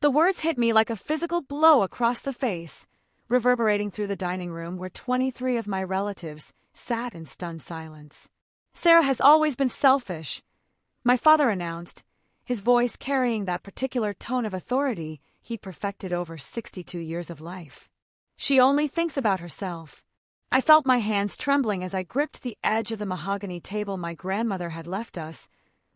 The words hit me like a physical blow across the face, reverberating through the dining room where 23 of my relatives sat in stunned silence. "Sarah has always been selfish," my father announced, his voice carrying that particular tone of authority he'd perfected over 62 years of life. "She only thinks about herself." I felt my hands trembling as I gripped the edge of the mahogany table my grandmother had left us,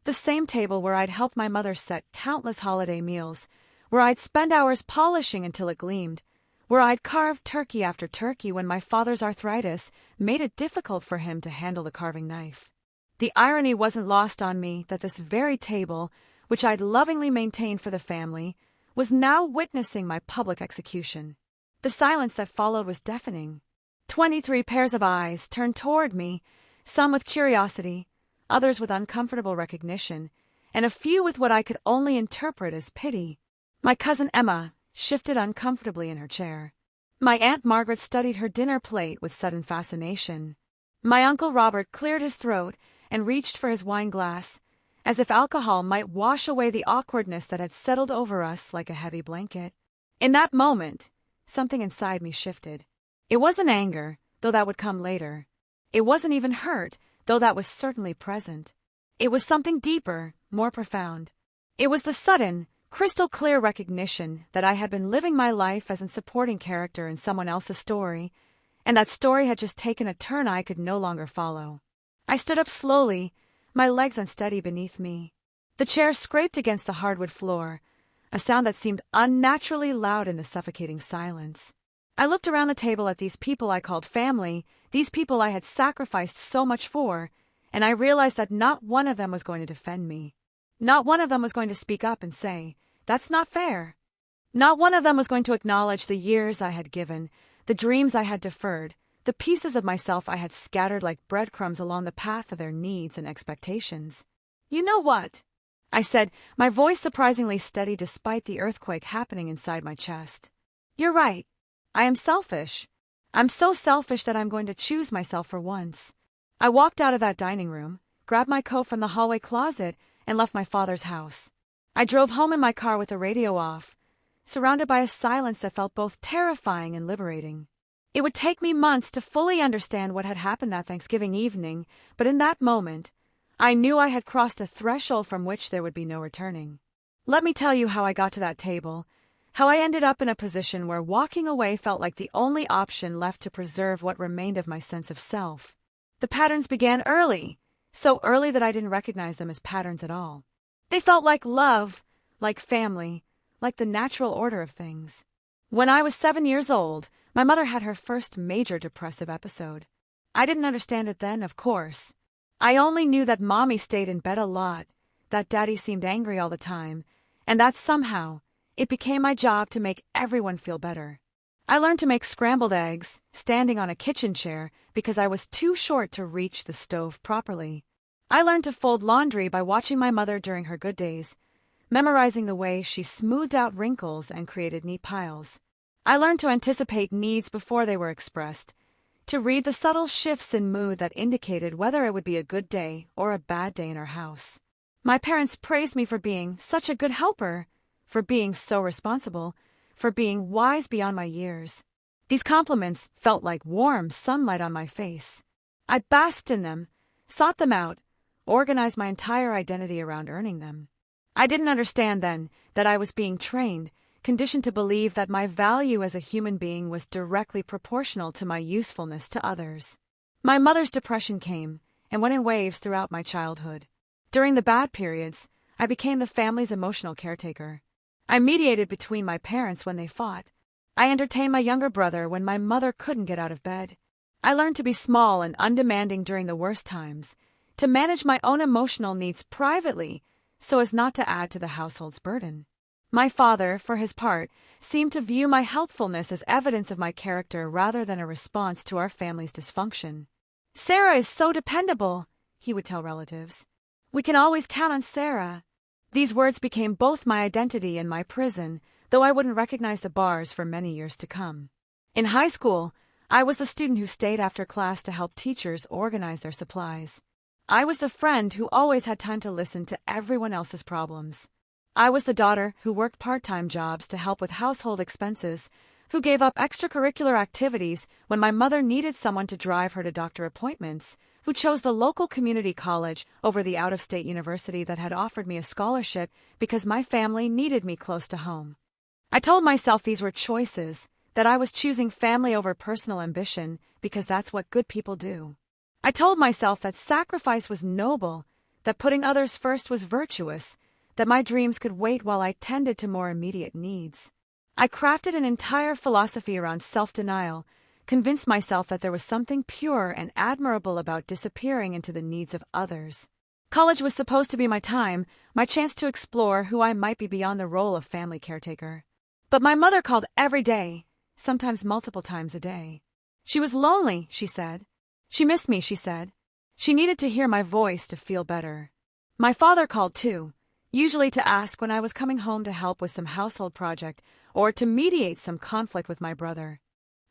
the same table where I'd helped my mother set countless holiday meals, where I'd spend hours polishing until it gleamed, where I'd carved turkey after turkey when my father's arthritis made it difficult for him to handle the carving knife. The irony wasn't lost on me that this very table, which I'd lovingly maintained for the family, was now witnessing my public execution. The silence that followed was deafening. 23 pairs of eyes turned toward me, some with curiosity, others with uncomfortable recognition, and a few with what I could only interpret as pity. My cousin Emma shifted uncomfortably in her chair. My Aunt Margaret studied her dinner plate with sudden fascination. My Uncle Robert cleared his throat and reached for his wine glass, as if alcohol might wash away the awkwardness that had settled over us like a heavy blanket. In that moment, something inside me shifted. It wasn't anger, though that would come later. It wasn't even hurt, though that was certainly present. It was something deeper, more profound. It was the sudden, crystal-clear recognition that I had been living my life as a supporting character in someone else's story, and that story had just taken a turn I could no longer follow. I stood up slowly, my legs unsteady beneath me. The chair scraped against the hardwood floor, a sound that seemed unnaturally loud in the suffocating silence. I looked around the table at these people I called family, these people I had sacrificed so much for, and I realized that not one of them was going to defend me. Not one of them was going to speak up and say, "That's not fair." Not one of them was going to acknowledge the years I had given, the dreams I had deferred, the pieces of myself I had scattered like breadcrumbs along the path of their needs and expectations. "You know what?" I said, my voice surprisingly steady despite the earthquake happening inside my chest. "You're right. I am selfish. I'm so selfish that I'm going to choose myself for once." I walked out of that dining room, grabbed my coat from the hallway closet, and left my father's house. I drove home in my car with the radio off, surrounded by a silence that felt both terrifying and liberating. It would take me months to fully understand what had happened that Thanksgiving evening, but in that moment, I knew I had crossed a threshold from which there would be no returning. Let me tell you how I got to that table, how I ended up in a position where walking away felt like the only option left to preserve what remained of my sense of self. The patterns began early, so early that I didn't recognize them as patterns at all. They felt like love, like family, like the natural order of things. When I was 7 years old, my mother had her first major depressive episode. I didn't understand it then, of course. I only knew that Mommy stayed in bed a lot, that Daddy seemed angry all the time, and that somehow it became my job to make everyone feel better. I learned to make scrambled eggs, standing on a kitchen chair because I was too short to reach the stove properly. I learned to fold laundry by watching my mother during her good days, memorizing the way she smoothed out wrinkles and created neat piles. I learned to anticipate needs before they were expressed, to read the subtle shifts in mood that indicated whether it would be a good day or a bad day in our house. My parents praised me for being such a good helper, for being so responsible, for being wise beyond my years. These compliments felt like warm sunlight on my face. I basked in them, sought them out, organized my entire identity around earning them. I didn't understand then that I was being trained, conditioned to believe that my value as a human being was directly proportional to my usefulness to others. My mother's depression came and went in waves throughout my childhood. During the bad periods, I became the family's emotional caretaker. I mediated between my parents when they fought. I entertained my younger brother when my mother couldn't get out of bed. I learned to be small and undemanding during the worst times, to manage my own emotional needs privately so as not to add to the household's burden. My father, for his part, seemed to view my helpfulness as evidence of my character rather than a response to our family's dysfunction. "Sarah is so dependable," he would tell relatives. "We can always count on Sarah." These words became both my identity and my prison, though I wouldn't recognize the bars for many years to come. In high school, I was the student who stayed after class to help teachers organize their supplies. I was the friend who always had time to listen to everyone else's problems. I was the daughter who worked part-time jobs to help with household expenses, who gave up extracurricular activities when my mother needed someone to drive her to doctor appointments, who chose the local community college over the out-of-state university that had offered me a scholarship because my family needed me close to home. I told myself these were choices, that I was choosing family over personal ambition because that's what good people do. I told myself that sacrifice was noble, that putting others first was virtuous, that my dreams could wait while I tended to more immediate needs. I crafted an entire philosophy around self-denial, convinced myself that there was something pure and admirable about disappearing into the needs of others. College was supposed to be my time, my chance to explore who I might be beyond the role of family caretaker. But my mother called every day, sometimes multiple times a day. She was lonely, she said. She missed me, she said. She needed to hear my voice to feel better. My father called too, usually to ask when I was coming home to help with some household project or to mediate some conflict with my brother.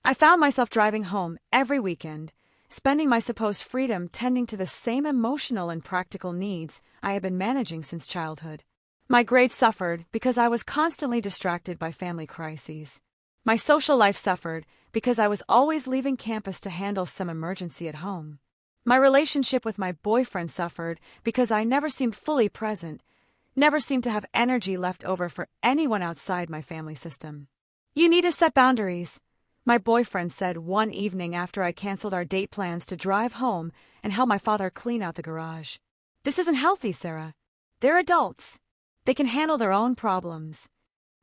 I found myself driving home every weekend, spending my supposed freedom tending to the same emotional and practical needs I had been managing since childhood. My grades suffered because I was constantly distracted by family crises. My social life suffered because I was always leaving campus to handle some emergency at home. My relationship with my boyfriend suffered because I never seemed fully present, never seemed to have energy left over for anyone outside my family system. You need to set boundaries, my boyfriend said one evening after I canceled our date plans to drive home and help my father clean out the garage. This isn't healthy, Sarah. They're adults. They can handle their own problems.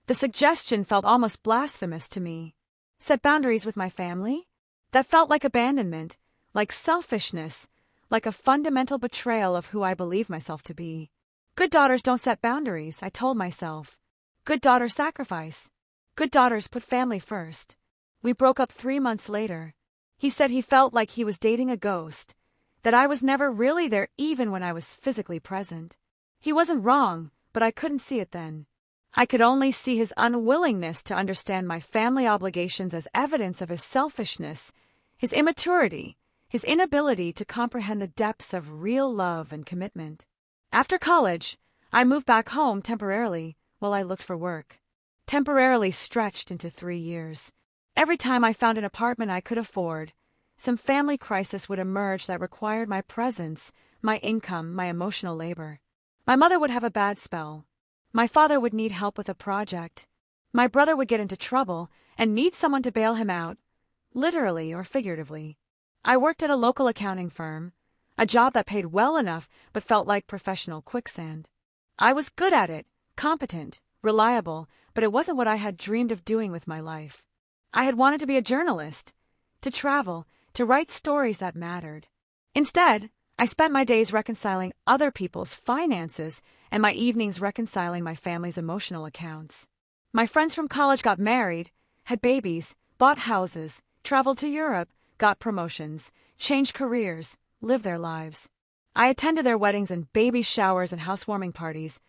The suggestion felt almost blasphemous to me. Set boundaries with my family? That felt like abandonment, like selfishness, like a fundamental betrayal of who I believe myself to be. Good daughters don't set boundaries, I told myself. Good daughters sacrifice. Good daughters put family first. We broke up 3 months later. He said he felt like he was dating a ghost, that I was never really there even when I was physically present. He wasn't wrong, but I couldn't see it then. I could only see his unwillingness to understand my family obligations as evidence of his selfishness, his immaturity, his inability to comprehend the depths of real love and commitment. After college, I moved back home temporarily while I looked for work. Temporarily stretched into 3 years. Every time I found an apartment I could afford, some family crisis would emerge that required my presence, my income, my emotional labor. My mother would have a bad spell. My father would need help with a project. My brother would get into trouble and need someone to bail him out, literally or figuratively. I worked at a local accounting firm, a job that paid well enough but felt like professional quicksand. I was good at it, competent, reliable, but it wasn't what I had dreamed of doing with my life. I had wanted to be a journalist, to travel, to write stories that mattered. Instead, I spent my days reconciling other people's finances and my evenings reconciling my family's emotional accounts. My friends from college got married, had babies, bought houses, traveled to Europe, got promotions, changed careers, lived their lives. I attended their weddings and baby showers and housewarming parties,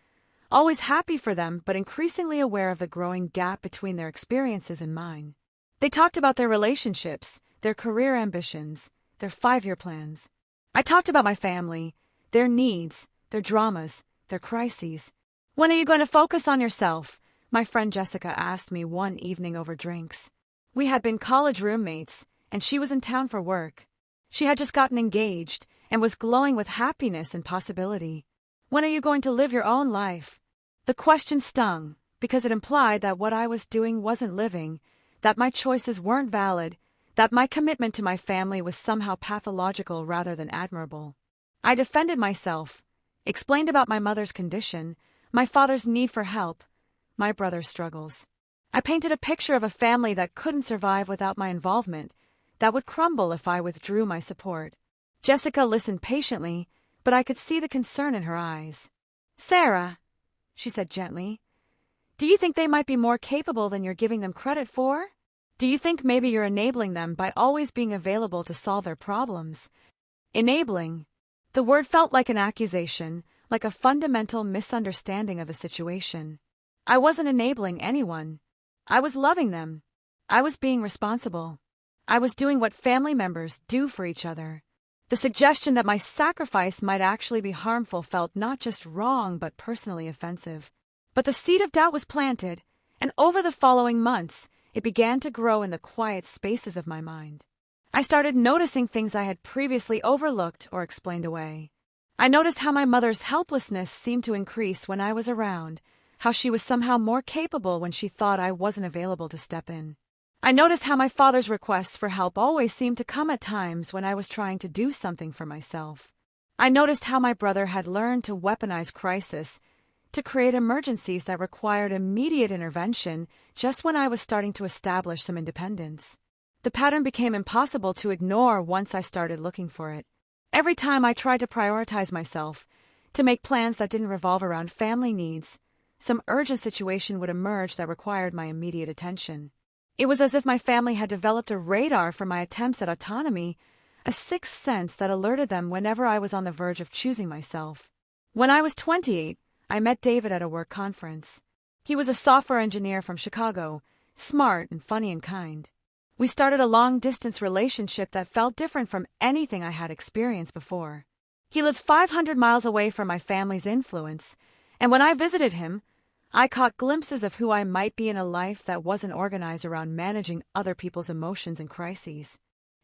always happy for them but increasingly aware of the growing gap between their experiences and mine. They talked about their relationships, their career ambitions, their 5-year plans. I talked about my family, their needs, their dramas, their crises. When are you going to focus on yourself? My friend Jessica asked me one evening over drinks. We had been college roommates, and she was in town for work. She had just gotten engaged and was glowing with happiness and possibility. When are you going to live your own life? The question stung, because it implied that what I was doing wasn't living, that my choices weren't valid, that my commitment to my family was somehow pathological rather than admirable. I defended myself, explained about my mother's condition, my father's need for help, my brother's struggles. I painted a picture of a family that couldn't survive without my involvement, that would crumble if I withdrew my support. Jessica listened patiently, but I could see the concern in her eyes. "Sarah," she said gently, "do you think they might be more capable than you're giving them credit for? Do you think maybe you're enabling them by always being available to solve their problems?" Enabling. The word felt like an accusation, like a fundamental misunderstanding of the situation. I wasn't enabling anyone. I was loving them. I was being responsible. I was doing what family members do for each other. The suggestion that my sacrifice might actually be harmful felt not just wrong but personally offensive. But the seed of doubt was planted, and over the following months, it began to grow in the quiet spaces of my mind. I started noticing things I had previously overlooked or explained away. I noticed how my mother's helplessness seemed to increase when I was around, how she was somehow more capable when she thought I wasn't available to step in. I noticed how my father's requests for help always seemed to come at times when I was trying to do something for myself. I noticed how my brother had learned to weaponize crisis to create emergencies that required immediate intervention just when I was starting to establish some independence. The pattern became impossible to ignore once I started looking for it. Every time I tried to prioritize myself, to make plans that didn't revolve around family needs, some urgent situation would emerge that required my immediate attention. It was as if my family had developed a radar for my attempts at autonomy, a sixth sense that alerted them whenever I was on the verge of choosing myself. When I was 28, I met David at a work conference. He was a software engineer from Chicago, smart and funny and kind. We started a long-distance relationship that felt different from anything I had experienced before. He lived 500 miles away from my family's influence, and when I visited him, I caught glimpses of who I might be in a life that wasn't organized around managing other people's emotions and crises.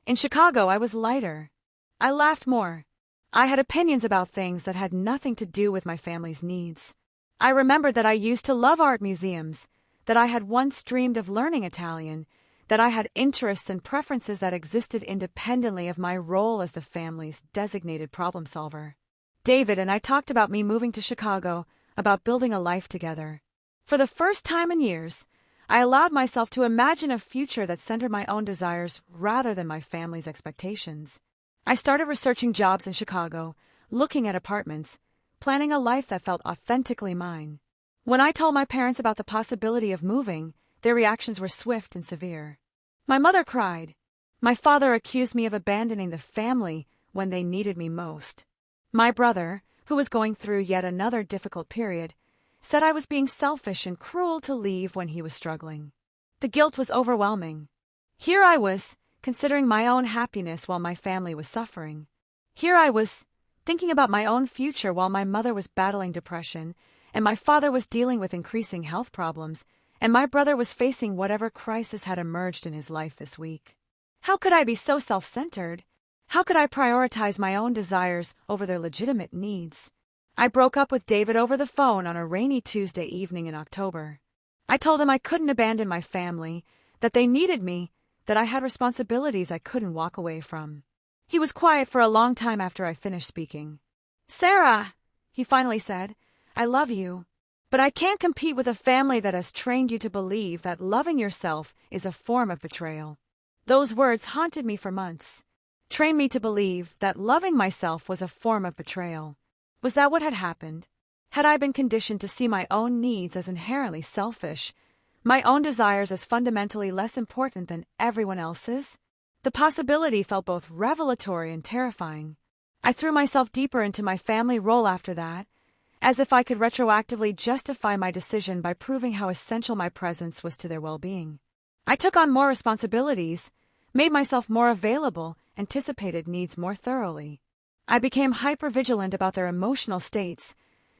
In Chicago, I was lighter. I laughed more. I had opinions about things that had nothing to do with my family's needs. I remembered that I used to love art museums, that I had once dreamed of learning Italian, that I had interests and preferences that existed independently of my role as the family's designated problem solver. David and I talked about me moving to Chicago, about building a life together. For the first time in years, I allowed myself to imagine a future that centered my own desires rather than my family's expectations. I started researching jobs in Chicago, looking at apartments, planning a life that felt authentically mine. When I told my parents about the possibility of moving, their reactions were swift and severe. My mother cried. My father accused me of abandoning the family when they needed me most. My brother, who was going through yet another difficult period, said I was being selfish and cruel to leave when he was struggling. The guilt was overwhelming. Here I was, considering my own happiness while my family was suffering. Here I was, thinking about my own future while my mother was battling depression, and my father was dealing with increasing health problems, and my brother was facing whatever crisis had emerged in his life this week. How could I be so self-centered? How could I prioritize my own desires over their legitimate needs? I broke up with David over the phone on a rainy Tuesday evening in October. I told him I couldn't abandon my family, that they needed me, that I had responsibilities I couldn't walk away from. He was quiet for a long time after I finished speaking. "Sarah," he finally said, "I love you, but I can't compete with a family that has trained you to believe that loving yourself is a form of betrayal." Those words haunted me for months. Trained me to believe that loving myself was a form of betrayal. Was that what had happened? Had I been conditioned to see my own needs as inherently selfish, my own desires as fundamentally less important than everyone else's? The possibility felt both revelatory and terrifying. I threw myself deeper into my family role after that, as if I could retroactively justify my decision by proving how essential my presence was to their well-being. I took on more responsibilities, made myself more available, anticipated needs more thoroughly. I became hypervigilant about their emotional states,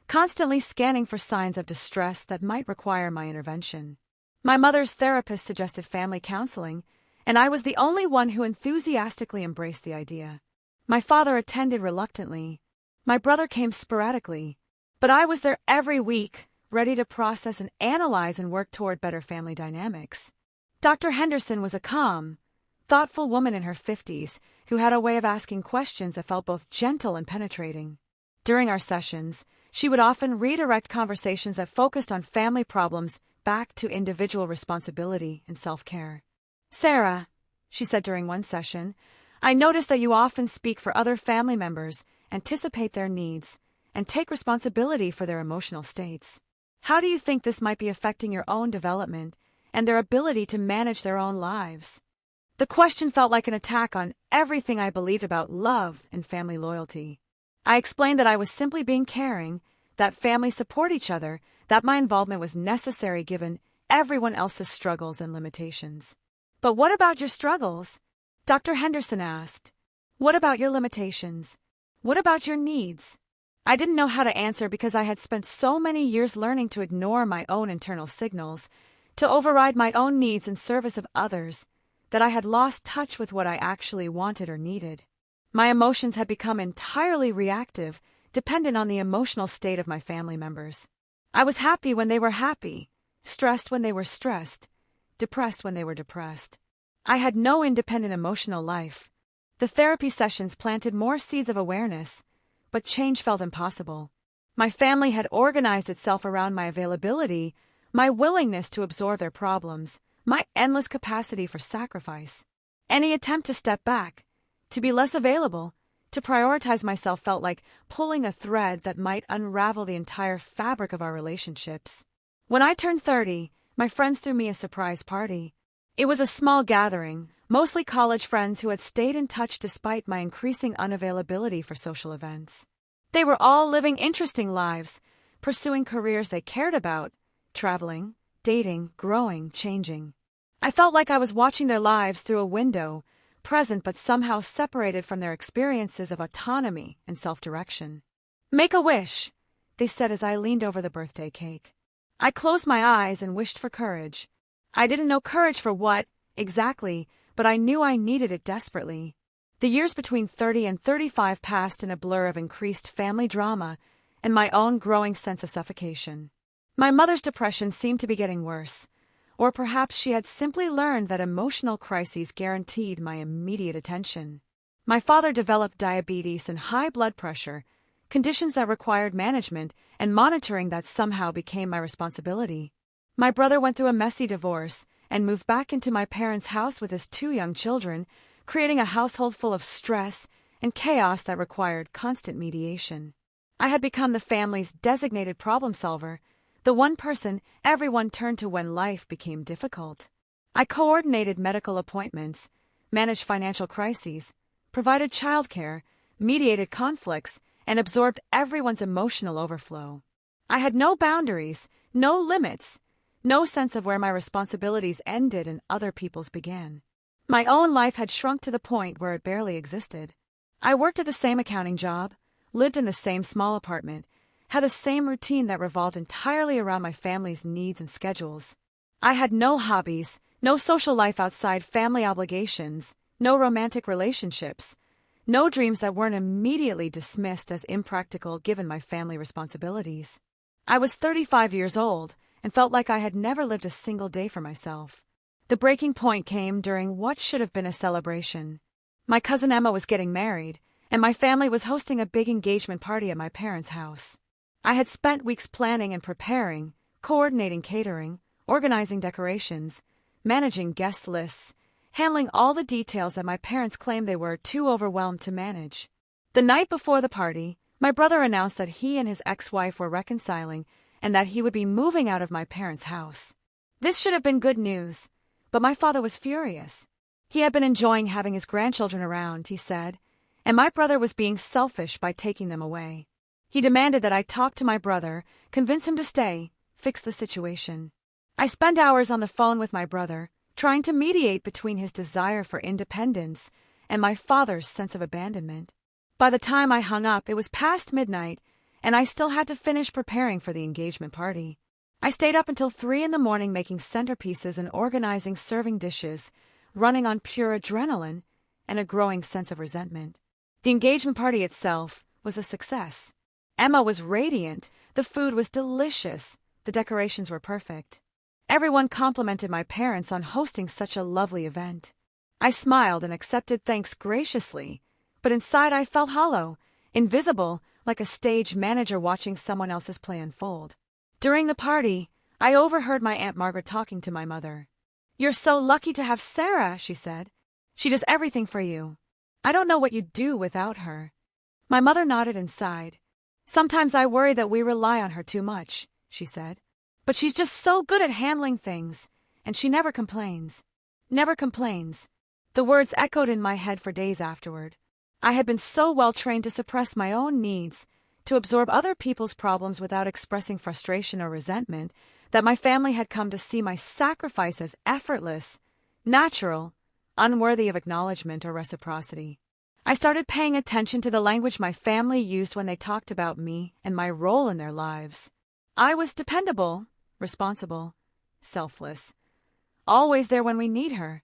constantly scanning for signs of distress that might require my intervention. My mother's therapist suggested family counseling, and I was the only one who enthusiastically embraced the idea. My father attended reluctantly. My brother came sporadically, but I was there every week, ready to process and analyze and work toward better family dynamics. Dr. Henderson was a calm, thoughtful woman in her 50s who had a way of asking questions that felt both gentle and penetrating. During our sessions, she would often redirect conversations that focused on family problems back to individual responsibility and self-care. "Sarah," she said during one session, "I notice that you often speak for other family members, anticipate their needs, and take responsibility for their emotional states. How do you think this might be affecting your own development and their ability to manage their own lives?" The question felt like an attack on everything I believed about love and family loyalty. I explained that I was simply being caring, that families support each other, that my involvement was necessary given everyone else's struggles and limitations. "But what about your struggles?" Dr. Henderson asked. "What about your limitations? What about your needs?" I didn't know how to answer because I had spent so many years learning to ignore my own internal signals, to override my own needs in service of others, that I had lost touch with what I actually wanted or needed. My emotions had become entirely reactive, dependent on the emotional state of my family members. I was happy when they were happy, stressed when they were stressed, depressed when they were depressed. I had no independent emotional life. The therapy sessions planted more seeds of awareness, but change felt impossible. My family had organized itself around my availability, my willingness to absorb their problems, my endless capacity for sacrifice. Any attempt to step back, to be less available, to prioritize myself felt like pulling a thread that might unravel the entire fabric of our relationships. When I turned 30, my friends threw me a surprise party. It was a small gathering, mostly college friends who had stayed in touch despite my increasing unavailability for social events. They were all living interesting lives, pursuing careers they cared about, traveling, dating, growing, changing. I felt like I was watching their lives through a window, present but somehow separated from their experiences of autonomy and self-direction. "Make a wish," they said as I leaned over the birthday cake. I closed my eyes and wished for courage. I didn't know courage for what, exactly, but I knew I needed it desperately. The years between 30 and 35 passed in a blur of increased family drama and my own growing sense of suffocation. My mother's depression seemed to be getting worse, or perhaps she had simply learned that emotional crises guaranteed my immediate attention. My father developed diabetes and high blood pressure, conditions that required management and monitoring that somehow became my responsibility. My brother went through a messy divorce and moved back into my parents' house with his 2 young children, creating a household full of stress and chaos that required constant mediation. I had become the family's designated problem solver, the one person everyone turned to when life became difficult. I coordinated medical appointments, managed financial crises, provided childcare, mediated conflicts, and absorbed everyone's emotional overflow. I had no boundaries, no limits, no sense of where my responsibilities ended and other people's began. My own life had shrunk to the point where it barely existed. I worked at the same accounting job, lived in the same small apartment, had the same routine that revolved entirely around my family's needs and schedules. I had no hobbies, no social life outside family obligations, no romantic relationships, no dreams that weren't immediately dismissed as impractical given my family responsibilities. I was 35 years old and felt like I had never lived a single day for myself. The breaking point came during what should have been a celebration. My cousin Emma was getting married, and my family was hosting a big engagement party at my parents' house. I had spent weeks planning and preparing, coordinating catering, organizing decorations, managing guest lists, handling all the details that my parents claimed they were too overwhelmed to manage. The night before the party, my brother announced that he and his ex-wife were reconciling and that he would be moving out of my parents' house. This should have been good news, but my father was furious. He had been enjoying having his grandchildren around, he said, and my brother was being selfish by taking them away. He demanded that I talk to my brother, convince him to stay, fix the situation. I spent hours on the phone with my brother, trying to mediate between his desire for independence and my father's sense of abandonment. By the time I hung up, it was past midnight, and I still had to finish preparing for the engagement party. I stayed up until 3 a.m. making centerpieces and organizing serving dishes, running on pure adrenaline and a growing sense of resentment. The engagement party itself was a success. Emma was radiant, the food was delicious, the decorations were perfect. Everyone complimented my parents on hosting such a lovely event. I smiled and accepted thanks graciously, but inside I felt hollow, invisible, like a stage manager watching someone else's play unfold. During the party, I overheard my Aunt Margaret talking to my mother. "You're so lucky to have Sarah," she said. "She does everything for you. I don't know what you'd do without her." My mother nodded and sighed. "Sometimes I worry that we rely on her too much," she said. "But she's just so good at handling things, and she never complains." Never complains. The words echoed in my head for days afterward. I had been so well trained to suppress my own needs, to absorb other people's problems without expressing frustration or resentment, that my family had come to see my sacrifice as effortless, natural, unworthy of acknowledgement or reciprocity. I started paying attention to the language my family used when they talked about me and my role in their lives. I was dependable, responsible, selfless, always there when we need her.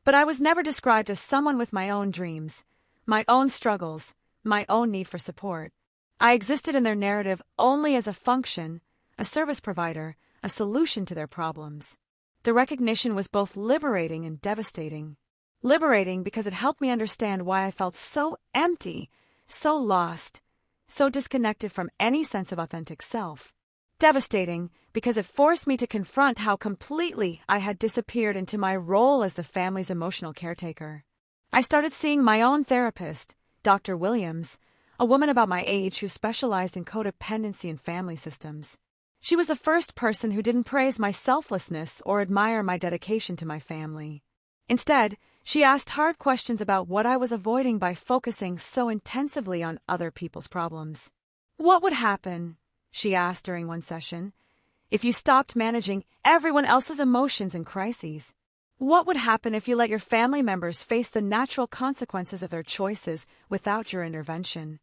But I was never described as someone with my own dreams, my own struggles, my own need for support. I existed in their narrative only as a function, a service provider, a solution to their problems. The recognition was both liberating and devastating. Liberating because it helped me understand why I felt so empty, so lost, so disconnected from any sense of authentic self. Devastating because it forced me to confront how completely I had disappeared into my role as the family's emotional caretaker. I started seeing my own therapist, Dr. Williams, a woman about my age who specialized in codependency and family systems. She was the first person who didn't praise my selflessness or admire my dedication to my family. Instead, she asked hard questions about what I was avoiding by focusing so intensively on other people's problems. What would happen, she asked during one session, if you stopped managing everyone else's emotions and crises? What would happen if you let your family members face the natural consequences of their choices without your intervention?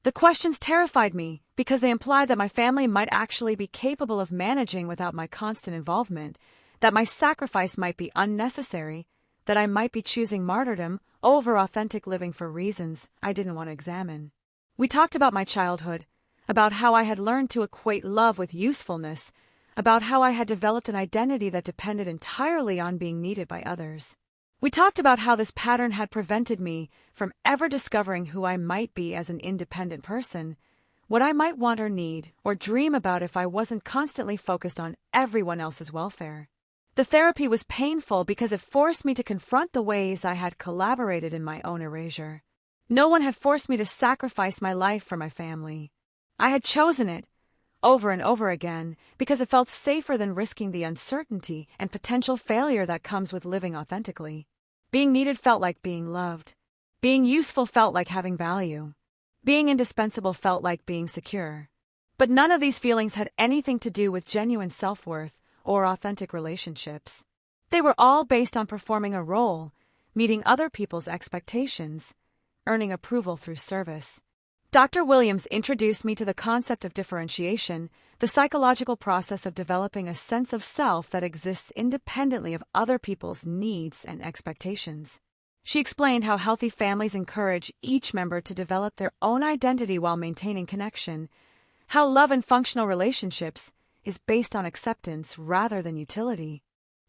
The questions terrified me because they implied that my family might actually be capable of managing without my constant involvement, that my sacrifice might be unnecessary, that I might be choosing martyrdom over authentic living for reasons I didn't want to examine. We talked about my childhood, about how I had learned to equate love with usefulness, about how I had developed an identity that depended entirely on being needed by others. We talked about how this pattern had prevented me from ever discovering who I might be as an independent person, what I might want or need or dream about if I wasn't constantly focused on everyone else's welfare. The therapy was painful because it forced me to confront the ways I had collaborated in my own erasure. No one had forced me to sacrifice my life for my family. I had chosen it, over and over again, because it felt safer than risking the uncertainty and potential failure that comes with living authentically. Being needed felt like being loved. Being useful felt like having value. Being indispensable felt like being secure. But none of these feelings had anything to do with genuine self-worth or authentic relationships. They were all based on performing a role, meeting other people's expectations, earning approval through service. Dr. Williams introduced me to the concept of differentiation, the psychological process of developing a sense of self that exists independently of other people's needs and expectations. She explained how healthy families encourage each member to develop their own identity while maintaining connection, how love in functional relationships is based on acceptance rather than utility.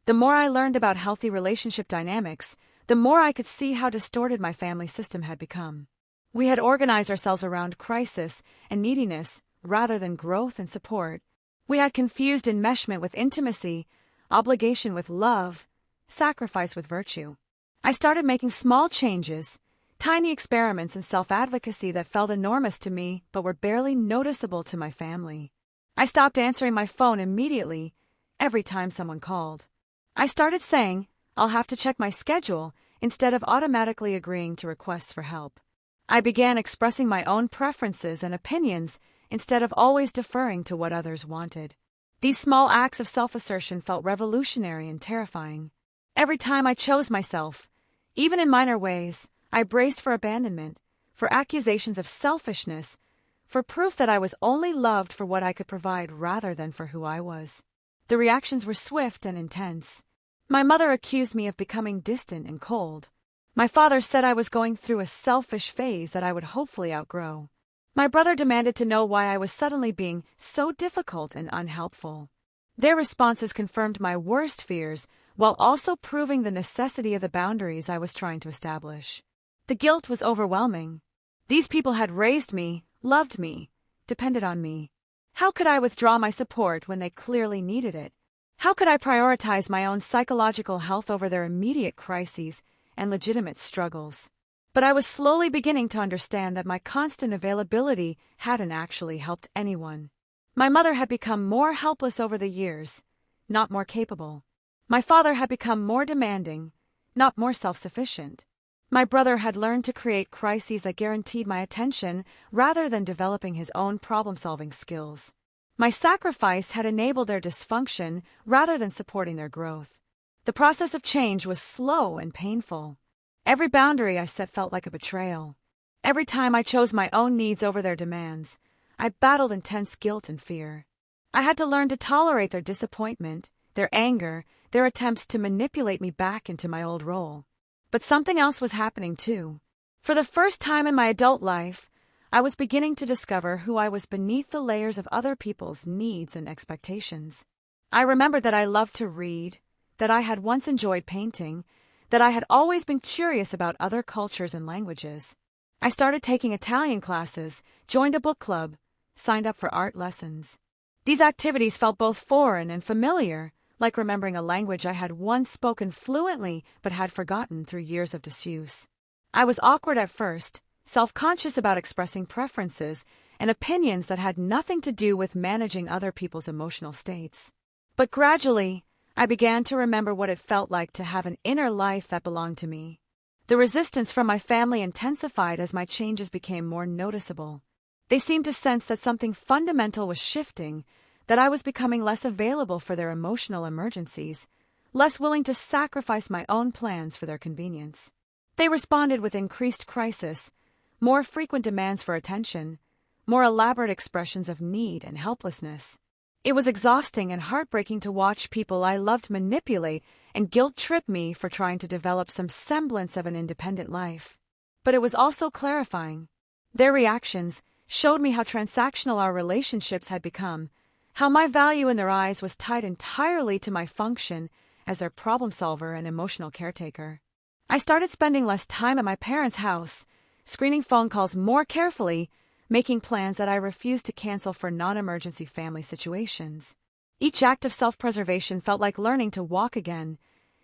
The more I learned about healthy relationship dynamics, the more I could see how distorted my family system had become. We had organized ourselves around crisis and neediness rather than growth and support. We had confused enmeshment with intimacy, obligation with love, sacrifice with virtue. I started making small changes, tiny experiments in self-advocacy that felt enormous to me but were barely noticeable to my family. I stopped answering my phone immediately every time someone called. I started saying, "I'll have to check my schedule," instead of automatically agreeing to requests for help. I began expressing my own preferences and opinions instead of always deferring to what others wanted. These small acts of self-assertion felt revolutionary and terrifying. Every time I chose myself, even in minor ways, I braced for abandonment, for accusations of selfishness, for proof that I was only loved for what I could provide rather than for who I was. The reactions were swift and intense. My mother accused me of becoming distant and cold. My father said I was going through a selfish phase that I would hopefully outgrow. My brother demanded to know why I was suddenly being so difficult and unhelpful. Their responses confirmed my worst fears while also proving the necessity of the boundaries I was trying to establish. The guilt was overwhelming. These people had raised me, loved me, depended on me. How could I withdraw my support when they clearly needed it? How could I prioritize my own psychological health over their immediate crises and legitimate struggles? But I was slowly beginning to understand that my constant availability hadn't actually helped anyone. My mother had become more helpless over the years, not more capable. My father had become more demanding, not more self-sufficient. My brother had learned to create crises that guaranteed my attention rather than developing his own problem-solving skills. My sacrifice had enabled their dysfunction rather than supporting their growth. The process of change was slow and painful. Every boundary I set felt like a betrayal. Every time I chose my own needs over their demands, I battled intense guilt and fear. I had to learn to tolerate their disappointment, their anger, their attempts to manipulate me back into my old role. But something else was happening too. For the first time in my adult life, I was beginning to discover who I was beneath the layers of other people's needs and expectations. I remembered that I loved to read, that I had once enjoyed painting, that I had always been curious about other cultures and languages. I started taking Italian classes, joined a book club, signed up for art lessons. These activities felt both foreign and familiar, like remembering a language I had once spoken fluently but had forgotten through years of disuse. I was awkward at first, self-conscious about expressing preferences and opinions that had nothing to do with managing other people's emotional states. But gradually, I began to remember what it felt like to have an inner life that belonged to me. The resistance from my family intensified as my changes became more noticeable. They seemed to sense that something fundamental was shifting, that I was becoming less available for their emotional emergencies, less willing to sacrifice my own plans for their convenience. They responded with increased crisis, more frequent demands for attention, more elaborate expressions of need and helplessness. It was exhausting and heartbreaking to watch people I loved manipulate and guilt-trip me for trying to develop some semblance of an independent life. But it was also clarifying. Their reactions showed me how transactional our relationships had become, how my value in their eyes was tied entirely to my function as their problem solver and emotional caretaker. I started spending less time at my parents' house, screening phone calls more carefully, making plans that I refused to cancel for non-emergency family situations. Each act of self-preservation felt like learning to walk again,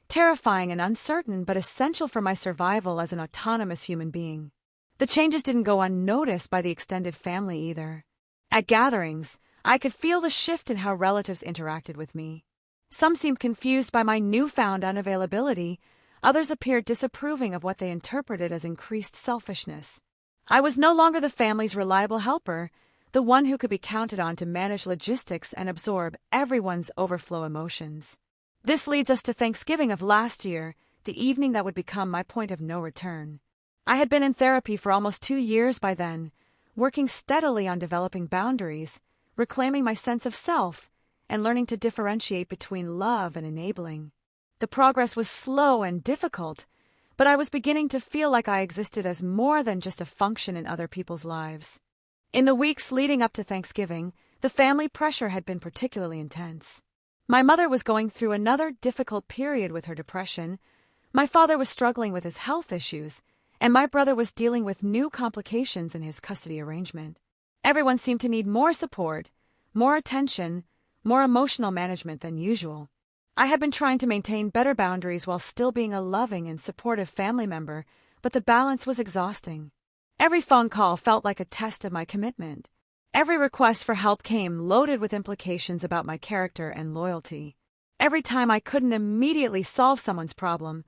terrifying and uncertain but essential for my survival as an autonomous human being. The changes didn't go unnoticed by the extended family either. At gatherings, I could feel the shift in how relatives interacted with me. Some seemed confused by my newfound unavailability, others appeared disapproving of what they interpreted as increased selfishness. I was no longer the family's reliable helper, the one who could be counted on to manage logistics and absorb everyone's overflow emotions. This leads us to Thanksgiving of last year, the evening that would become my point of no return. I had been in therapy for almost 2 years by then, working steadily on developing boundaries, reclaiming my sense of self, and learning to differentiate between love and enabling. The progress was slow and difficult, but I was beginning to feel like I existed as more than just a function in other people's lives. In the weeks leading up to Thanksgiving, the family pressure had been particularly intense. My mother was going through another difficult period with her depression, my father was struggling with his health issues, and my brother was dealing with new complications in his custody arrangement. Everyone seemed to need more support, more attention, more emotional management than usual. I had been trying to maintain better boundaries while still being a loving and supportive family member, but the balance was exhausting. Every phone call felt like a test of my commitment. Every request for help came loaded with implications about my character and loyalty. Every time I couldn't immediately solve someone's problem,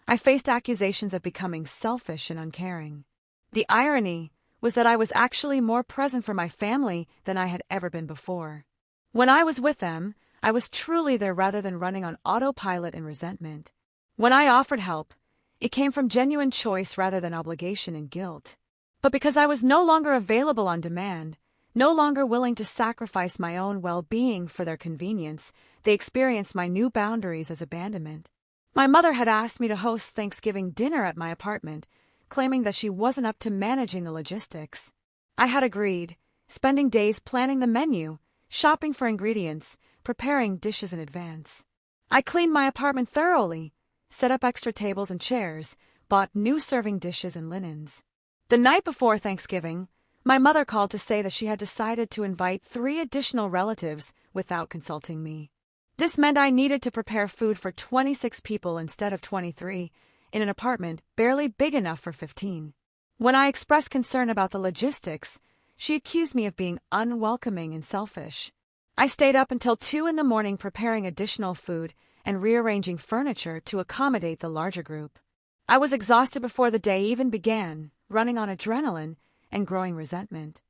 I faced accusations of becoming selfish and uncaring. The irony was that I was actually more present for my family than I had ever been before. When I was with them, I was truly there rather than running on autopilot and resentment. When I offered help, it came from genuine choice rather than obligation and guilt. But because I was no longer available on demand, no longer willing to sacrifice my own well-being for their convenience, they experienced my new boundaries as abandonment. My mother had asked me to host Thanksgiving dinner at my apartment, claiming that she wasn't up to managing the logistics. I had agreed, spending days planning the menu, shopping for ingredients, preparing dishes in advance. I cleaned my apartment thoroughly, set up extra tables and chairs, bought new serving dishes and linens. The night before Thanksgiving, my mother called to say that she had decided to invite 3 additional relatives without consulting me. This meant I needed to prepare food for 26 people instead of 23, in an apartment barely big enough for 15. When I expressed concern about the logistics, she accused me of being unwelcoming and selfish. I stayed up until 2 in the morning preparing additional food and rearranging furniture to accommodate the larger group. I was exhausted before the day even began, running on adrenaline and growing resentment.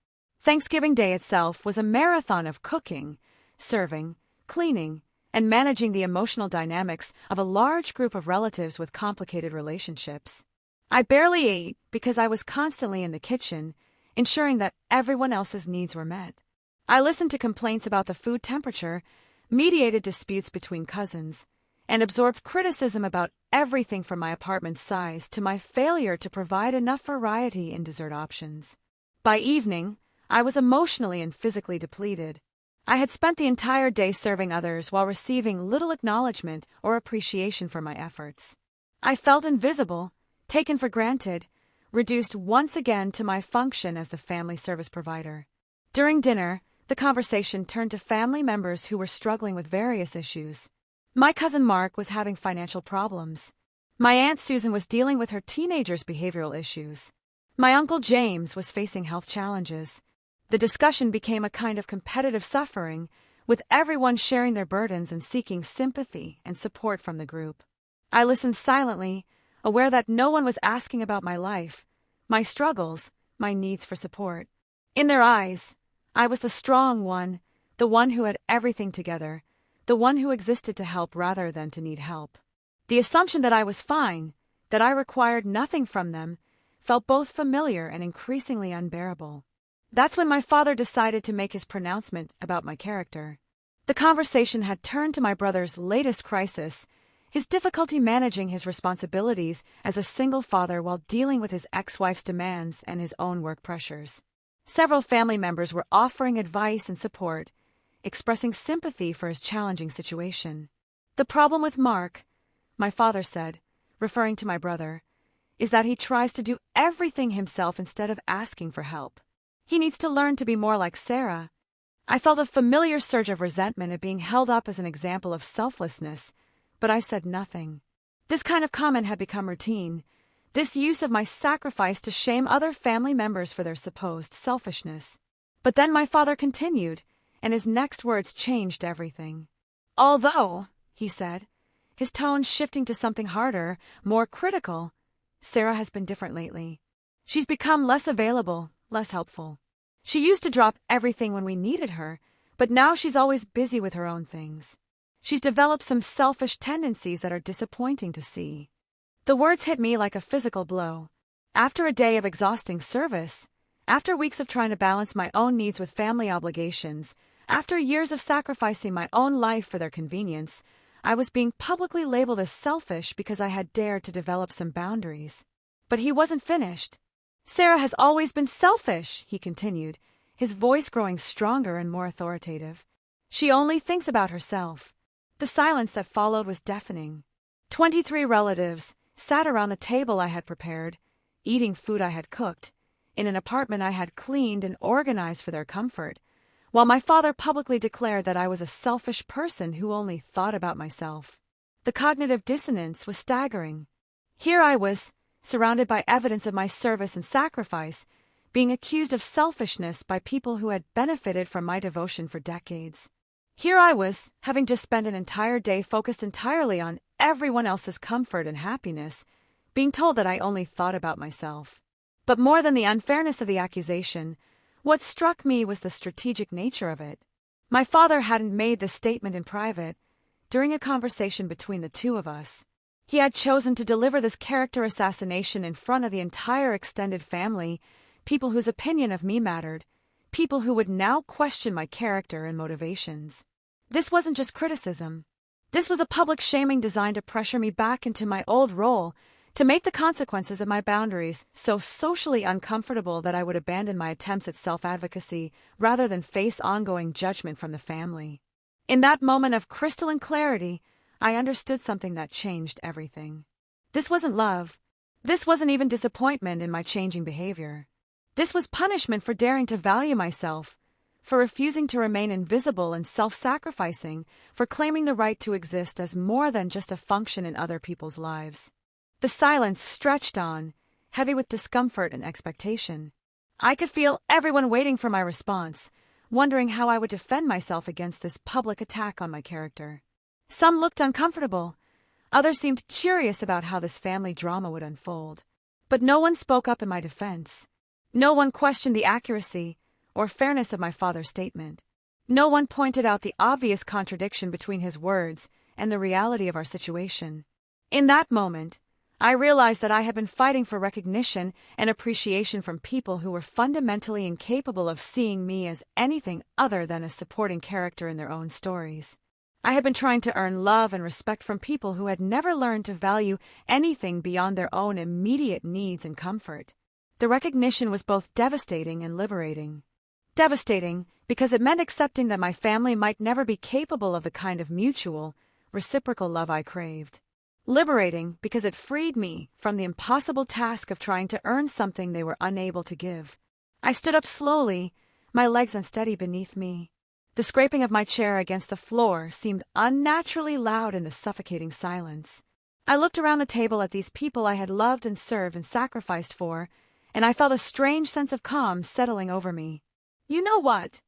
Thanksgiving Day itself was a marathon of cooking, serving, cleaning, and managing the emotional dynamics of a large group of relatives with complicated relationships. I barely ate because I was constantly in the kitchen, ensuring that everyone else's needs were met. I listened to complaints about the food temperature, mediated disputes between cousins, and absorbed criticism about everything from my apartment's size to my failure to provide enough variety in dessert options. By evening, I was emotionally and physically depleted. I had spent the entire day serving others while receiving little acknowledgement or appreciation for my efforts. I felt invisible, taken for granted, reduced once again to my function as the family service provider. During dinner, the conversation turned to family members who were struggling with various issues. My cousin Mark was having financial problems. My Aunt Susan was dealing with her teenager's behavioral issues. My Uncle James was facing health challenges. The discussion became a kind of competitive suffering, with everyone sharing their burdens and seeking sympathy and support from the group. I listened silently, aware that no one was asking about my life, my struggles, my needs for support. In their eyes, I was the strong one, the one who had everything together, the one who existed to help rather than to need help. The assumption that I was fine, that I required nothing from them, felt both familiar and increasingly unbearable. That's when my father decided to make his pronouncement about my character. The conversation had turned to my brother's latest crisis, his difficulty managing his responsibilities as a single father while dealing with his ex-wife's demands and his own work pressures. Several family members were offering advice and support, expressing sympathy for his challenging situation. The problem with Mark, my father said, referring to my brother, is that he tries to do everything himself instead of asking for help. He needs to learn to be more like Sarah. I felt a familiar surge of resentment at being held up as an example of selflessness, but I said nothing. This kind of comment had become routine, this use of my sacrifice to shame other family members for their supposed selfishness. But then my father continued, and his next words changed everything. Although, he said, his tone shifting to something harder, more critical, Sarah has been different lately. She's become less available, less helpful. She used to drop everything when we needed her, but now she's always busy with her own things. She's developed some selfish tendencies that are disappointing to see. The words hit me like a physical blow. After a day of exhausting service, after weeks of trying to balance my own needs with family obligations, after years of sacrificing my own life for their convenience, I was being publicly labeled as selfish because I had dared to develop some boundaries. But he wasn't finished. Sarah has always been selfish, he continued, his voice growing stronger and more authoritative. She only thinks about herself. The silence that followed was deafening. 23 relatives sat around the table I had prepared, eating food I had cooked, in an apartment I had cleaned and organized for their comfort, while my father publicly declared that I was a selfish person who only thought about myself. The cognitive dissonance was staggering. Here I was, surrounded by evidence of my service and sacrifice, being accused of selfishness by people who had benefited from my devotion for decades. Here I was, having just spent an entire day focused entirely on everyone else's comfort and happiness, being told that I only thought about myself. But more than the unfairness of the accusation, what struck me was the strategic nature of it. My father hadn't made this statement in private, during a conversation between the two of us. He had chosen to deliver this character assassination in front of the entire extended family, people whose opinion of me mattered, people who would now question my character and motivations. This wasn't just criticism. This was a public shaming designed to pressure me back into my old role, to make the consequences of my boundaries so socially uncomfortable that I would abandon my attempts at self-advocacy rather than face ongoing judgment from the family. In that moment of crystalline clarity, I understood something that changed everything. This wasn't love. This wasn't even disappointment in my changing behavior. This was punishment for daring to value myself, for refusing to remain invisible and self-sacrificing, for claiming the right to exist as more than just a function in other people's lives. The silence stretched on, heavy with discomfort and expectation. I could feel everyone waiting for my response, wondering how I would defend myself against this public attack on my character. Some looked uncomfortable. Others seemed curious about how this family drama would unfold. But no one spoke up in my defense. No one questioned the accuracy or fairness of my father's statement. No one pointed out the obvious contradiction between his words and the reality of our situation. In that moment, I realized that I had been fighting for recognition and appreciation from people who were fundamentally incapable of seeing me as anything other than a supporting character in their own stories. I had been trying to earn love and respect from people who had never learned to value anything beyond their own immediate needs and comfort. The recognition was both devastating and liberating. Devastating because it meant accepting that my family might never be capable of the kind of mutual, reciprocal love I craved. Liberating because it freed me from the impossible task of trying to earn something they were unable to give. I stood up slowly, my legs unsteady beneath me. The scraping of my chair against the floor seemed unnaturally loud in the suffocating silence. I looked around the table at these people I had loved and served and sacrificed for, and I felt a strange sense of calm settling over me. "You know what?"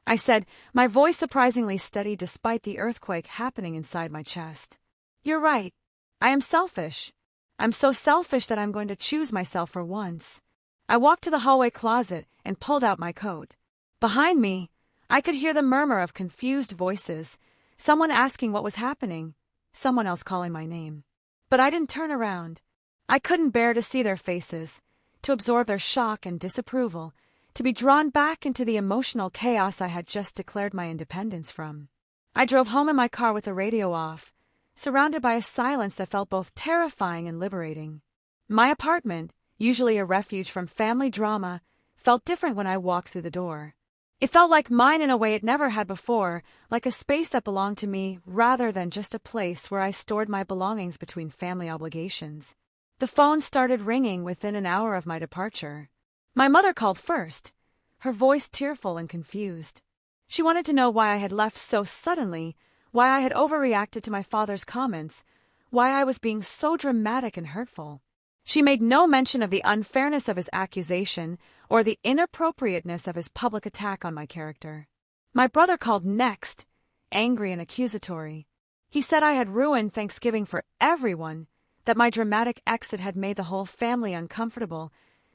I said, my voice surprisingly steady despite the earthquake happening inside my chest. "You're right. I am selfish. I'm so selfish that I'm going to choose myself for once." I walked to the hallway closet and pulled out my coat. Behind me, I could hear the murmur of confused voices, someone asking what was happening, someone else calling my name. But I didn't turn around. I couldn't bear to see their faces, to absorb their shock and disapproval, to be drawn back into the emotional chaos I had just declared my independence from. I drove home in my car with the radio off, surrounded by a silence that felt both terrifying and liberating. My apartment, usually a refuge from family drama, felt different when I walked through the door. It felt like mine in a way it never had before, like a space that belonged to me rather than just a place where I stored my belongings between family obligations. The phone started ringing within an hour of my departure. My mother called first, her voice tearful and confused. She wanted to know why I had left so suddenly, why I had overreacted to my father's comments, why I was being so dramatic and hurtful. She made no mention of the unfairness of his accusation or the inappropriateness of his public attack on my character. My brother called next, angry and accusatory. He said I had ruined Thanksgiving for everyone, that my dramatic exit had made the whole family uncomfortable,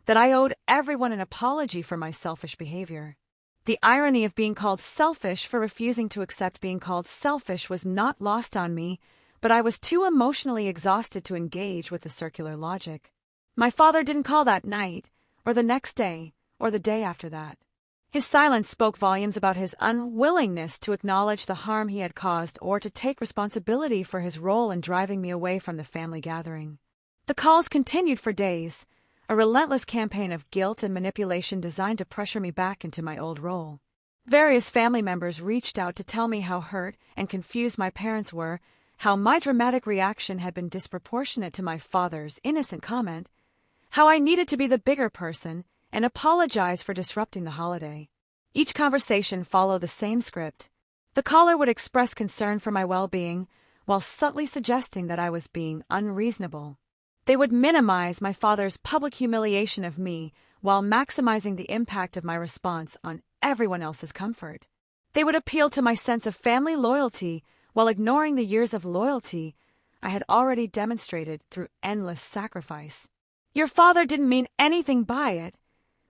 that I owed everyone an apology for my selfish behavior. The irony of being called selfish for refusing to accept being called selfish was not lost on me, but I was too emotionally exhausted to engage with the circular logic. My father didn't call that night, or the next day, or the day after that. His silence spoke volumes about his unwillingness to acknowledge the harm he had caused or to take responsibility for his role in driving me away from the family gathering. The calls continued for days, a relentless campaign of guilt and manipulation designed to pressure me back into my old role. Various family members reached out to tell me how hurt and confused my parents were, how my dramatic reaction had been disproportionate to my father's innocent comment, how I needed to be the bigger person and apologize for disrupting the holiday. Each conversation followed the same script. The caller would express concern for my well-being, while subtly suggesting that I was being unreasonable. They would minimize my father's public humiliation of me while maximizing the impact of my response on everyone else's comfort. They would appeal to my sense of family loyalty while ignoring the years of loyalty I had already demonstrated through endless sacrifice. "Your father didn't mean anything by it,"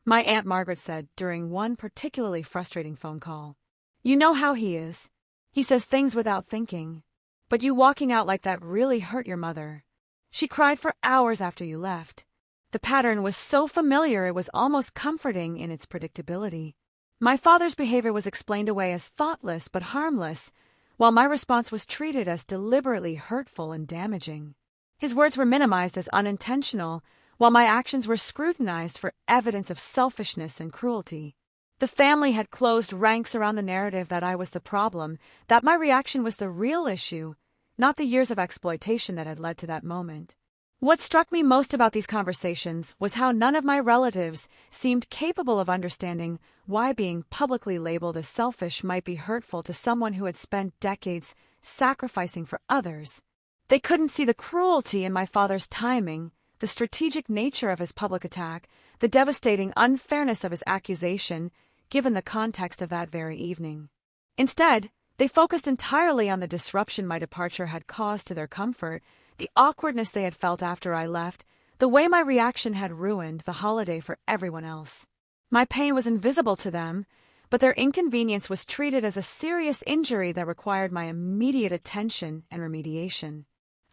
my Aunt Margaret said during one particularly frustrating phone call. "You know how he is. He says things without thinking. But you walking out like that really hurt your mother. She cried for hours after you left." The pattern was so familiar it was almost comforting in its predictability. My father's behavior was explained away as thoughtless but harmless, while my response was treated as deliberately hurtful and damaging. His words were minimized as unintentional, while my actions were scrutinized for evidence of selfishness and cruelty. The family had closed ranks around the narrative that I was the problem, that my reaction was the real issue, not the years of exploitation that had led to that moment. What struck me most about these conversations was how none of my relatives seemed capable of understanding why being publicly labeled as selfish might be hurtful to someone who had spent decades sacrificing for others. They couldn't see the cruelty in my father's timing, the strategic nature of his public attack, the devastating unfairness of his accusation, given the context of that very evening. Instead, they focused entirely on the disruption my departure had caused to their comfort, the awkwardness they had felt after I left, the way my reaction had ruined the holiday for everyone else. My pain was invisible to them, but their inconvenience was treated as a serious injury that required my immediate attention and remediation.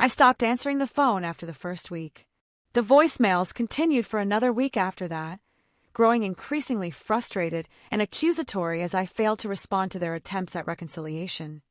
I stopped answering the phone after the first week. The voicemails continued for another week after that, growing increasingly frustrated and accusatory as I failed to respond to their attempts at reconciliation.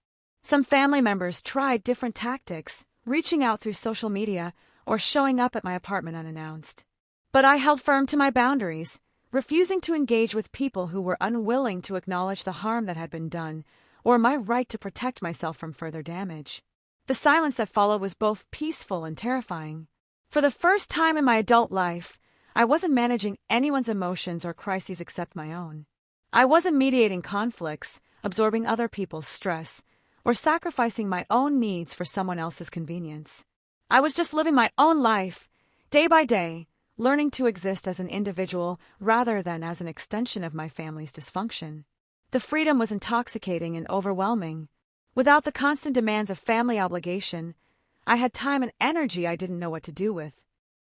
Some family members tried different tactics, reaching out through social media or showing up at my apartment unannounced. But I held firm to my boundaries, refusing to engage with people who were unwilling to acknowledge the harm that had been done or my right to protect myself from further damage. The silence that followed was both peaceful and terrifying. For the first time in my adult life, I wasn't managing anyone's emotions or crises except my own. I wasn't mediating conflicts, absorbing other people's stress, or sacrificing my own needs for someone else's convenience. I was just living my own life, day by day, learning to exist as an individual rather than as an extension of my family's dysfunction. The freedom was intoxicating and overwhelming. Without the constant demands of family obligation, I had time and energy I didn't know what to do with.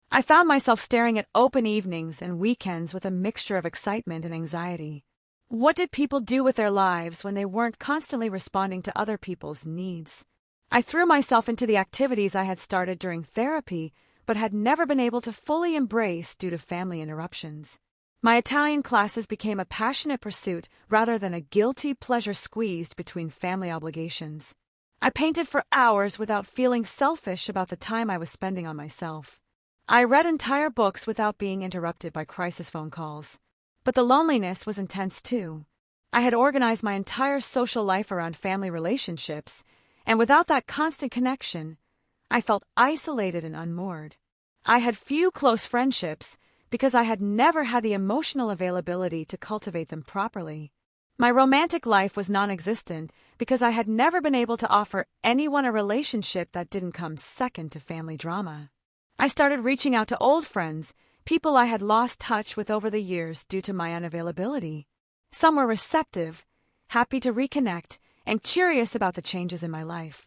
I found myself staring at open evenings and weekends with a mixture of excitement and anxiety. What did people do with their lives when they weren't constantly responding to other people's needs? I threw myself into the activities I had started during therapy, but had never been able to fully embrace due to family interruptions. My Italian classes became a passionate pursuit rather than a guilty pleasure squeezed between family obligations. I painted for hours without feeling selfish about the time I was spending on myself. I read entire books without being interrupted by crisis phone calls. But the loneliness was intense too. I had organized my entire social life around family relationships, and without that constant connection, I felt isolated and unmoored. I had few close friendships because I had never had the emotional availability to cultivate them properly. My romantic life was non-existent because I had never been able to offer anyone a relationship that didn't come second to family drama. I started reaching out to old friends, people I had lost touch with over the years due to my unavailability. Some were receptive, happy to reconnect, and curious about the changes in my life.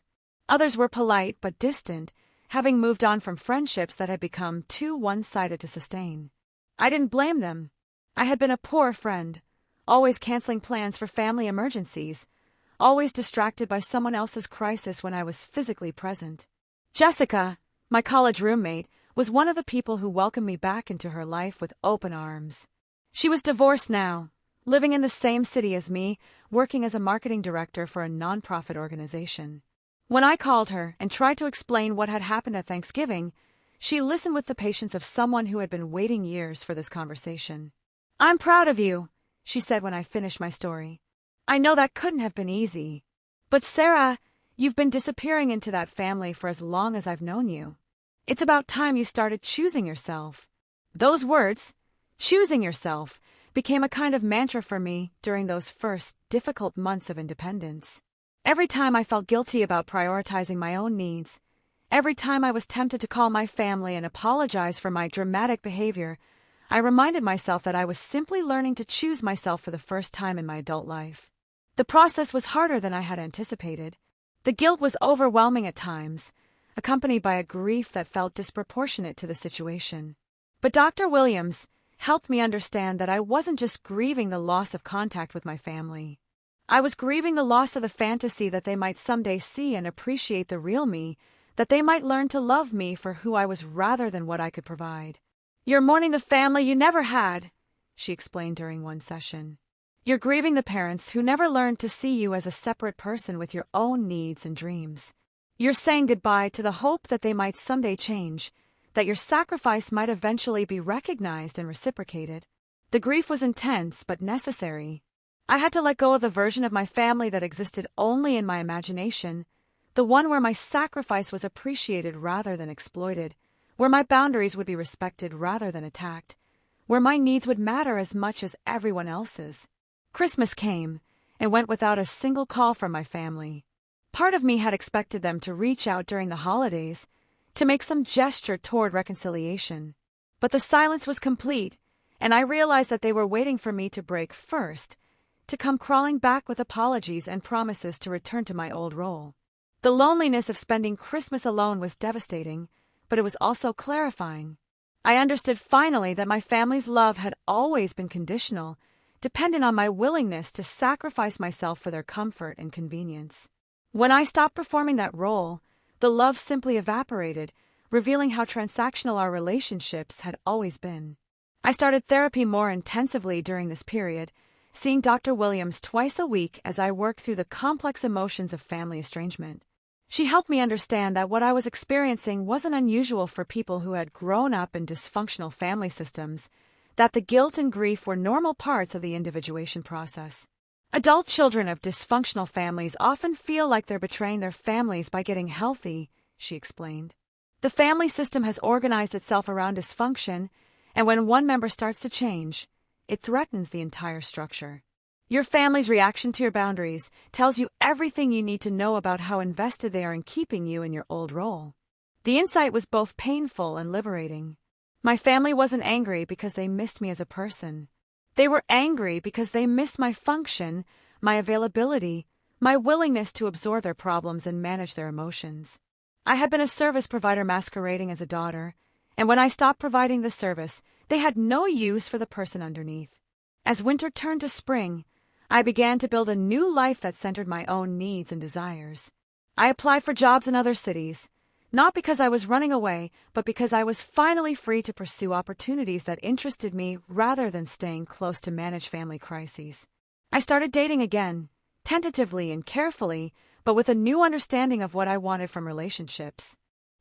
Others were polite but distant, having moved on from friendships that had become too one-sided to sustain. I didn't blame them. I had been a poor friend, always canceling plans for family emergencies, always distracted by someone else's crisis when I was physically present. Jessica, my college roommate, was one of the people who welcomed me back into her life with open arms. She was divorced now, living in the same city as me, working as a marketing director for a nonprofit organization. When I called her and tried to explain what had happened at Thanksgiving, she listened with the patience of someone who had been waiting years for this conversation. "I'm proud of you," she said when I finished my story. "I know that couldn't have been easy. But Sarah, you've been disappearing into that family for as long as I've known you. It's about time you started choosing yourself." Those words, choosing yourself, became a kind of mantra for me during those first difficult months of independence. Every time I felt guilty about prioritizing my own needs, every time I was tempted to call my family and apologize for my dramatic behavior, I reminded myself that I was simply learning to choose myself for the first time in my adult life. The process was harder than I had anticipated. The guilt was overwhelming at times, accompanied by a grief that felt disproportionate to the situation. But Dr. Williams helped me understand that I wasn't just grieving the loss of contact with my family. I was grieving the loss of the fantasy that they might someday see and appreciate the real me, that they might learn to love me for who I was rather than what I could provide. "You're mourning the family you never had," she explained during one session. "You're grieving the parents who never learned to see you as a separate person with your own needs and dreams. You're saying goodbye to the hope that they might someday change, that your sacrifice might eventually be recognized and reciprocated." The grief was intense but necessary. I had to let go of the version of my family that existed only in my imagination, the one where my sacrifice was appreciated rather than exploited, where my boundaries would be respected rather than attacked, where my needs would matter as much as everyone else's. Christmas came and went without a single call from my family. Part of me had expected them to reach out during the holidays, to make some gesture toward reconciliation. But the silence was complete, and I realized that they were waiting for me to break first, to come crawling back with apologies and promises to return to my old role. The loneliness of spending Christmas alone was devastating, but it was also clarifying. I understood finally that my family's love had always been conditional, dependent on my willingness to sacrifice myself for their comfort and convenience. When I stopped performing that role, The love simply evaporated, revealing how transactional our relationships had always been. I started therapy more intensively during this period, seeing Dr. Williams twice a week as I worked through the complex emotions of family estrangement. She helped me understand that what I was experiencing wasn't unusual for people who had grown up in dysfunctional family systems, that the guilt and grief were normal parts of the individuation process. Adult children of dysfunctional families often feel like they're betraying their families by getting healthy, she explained. The family system has organized itself around dysfunction, and when one member starts to change, it threatens the entire structure. Your family's reaction to your boundaries tells you everything you need to know about how invested they are in keeping you in your old role. The insight was both painful and liberating. My family wasn't angry because they missed me as a person. They were angry because they missed my function, my availability, my willingness to absorb their problems and manage their emotions. I had been a service provider masquerading as a daughter, and when I stopped providing the service, they had no use for the person underneath. As winter turned to spring, I began to build a new life that centered my own needs and desires. I applied for jobs in other cities, not because I was running away, but because I was finally free to pursue opportunities that interested me rather than staying close to manage family crises. I started dating again, tentatively and carefully, but with a new understanding of what I wanted from relationships.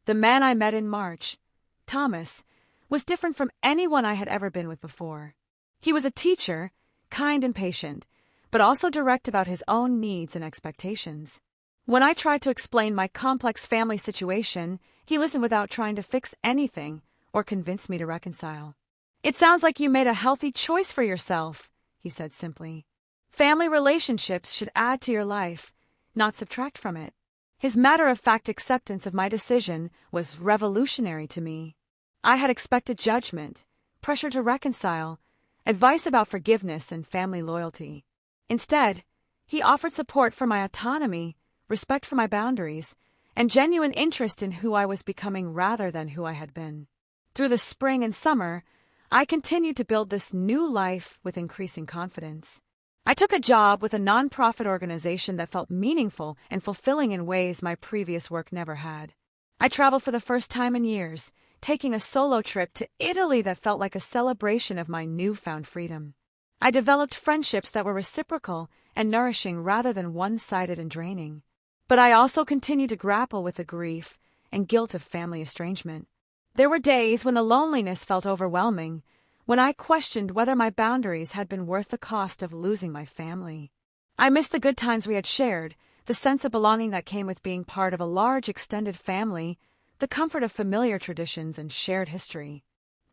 The man I met in March, Thomas, was different from anyone I had ever been with before. He was a teacher, kind and patient, but also direct about his own needs and expectations. When I tried to explain my complex family situation, he listened without trying to fix anything or convince me to reconcile. "It sounds like you made a healthy choice for yourself," he said simply. "Family relationships should add to your life, not subtract from it." His matter-of-fact acceptance of my decision was revolutionary to me. I had expected judgment, pressure to reconcile, advice about forgiveness and family loyalty. Instead, he offered support for my autonomy, respect for my boundaries, and genuine interest in who I was becoming rather than who I had been. Through the spring and summer, I continued to build this new life with increasing confidence. I took a job with a nonprofit organization that felt meaningful and fulfilling in ways my previous work never had. I traveled for the first time in years, taking a solo trip to Italy that felt like a celebration of my newfound freedom. I developed friendships that were reciprocal and nourishing rather than one-sided and draining. But I also continued to grapple with the grief and guilt of family estrangement. There were days when the loneliness felt overwhelming, when I questioned whether my boundaries had been worth the cost of losing my family. I missed the good times we had shared, the sense of belonging that came with being part of a large extended family, the comfort of familiar traditions and shared history.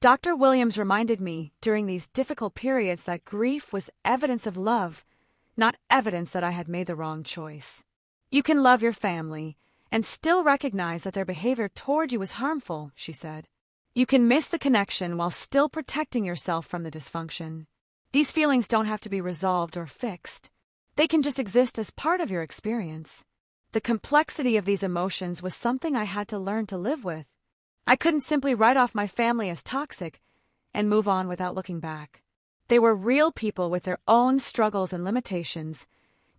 Dr. Williams reminded me during these difficult periods that grief was evidence of love, not evidence that I had made the wrong choice. "You can love your family and still recognize that their behavior toward you was harmful," she said. "You can miss the connection while still protecting yourself from the dysfunction. These feelings don't have to be resolved or fixed. They can just exist as part of your experience." The complexity of these emotions was something I had to learn to live with. I couldn't simply write off my family as toxic and move on without looking back. They were real people with their own struggles and limitations,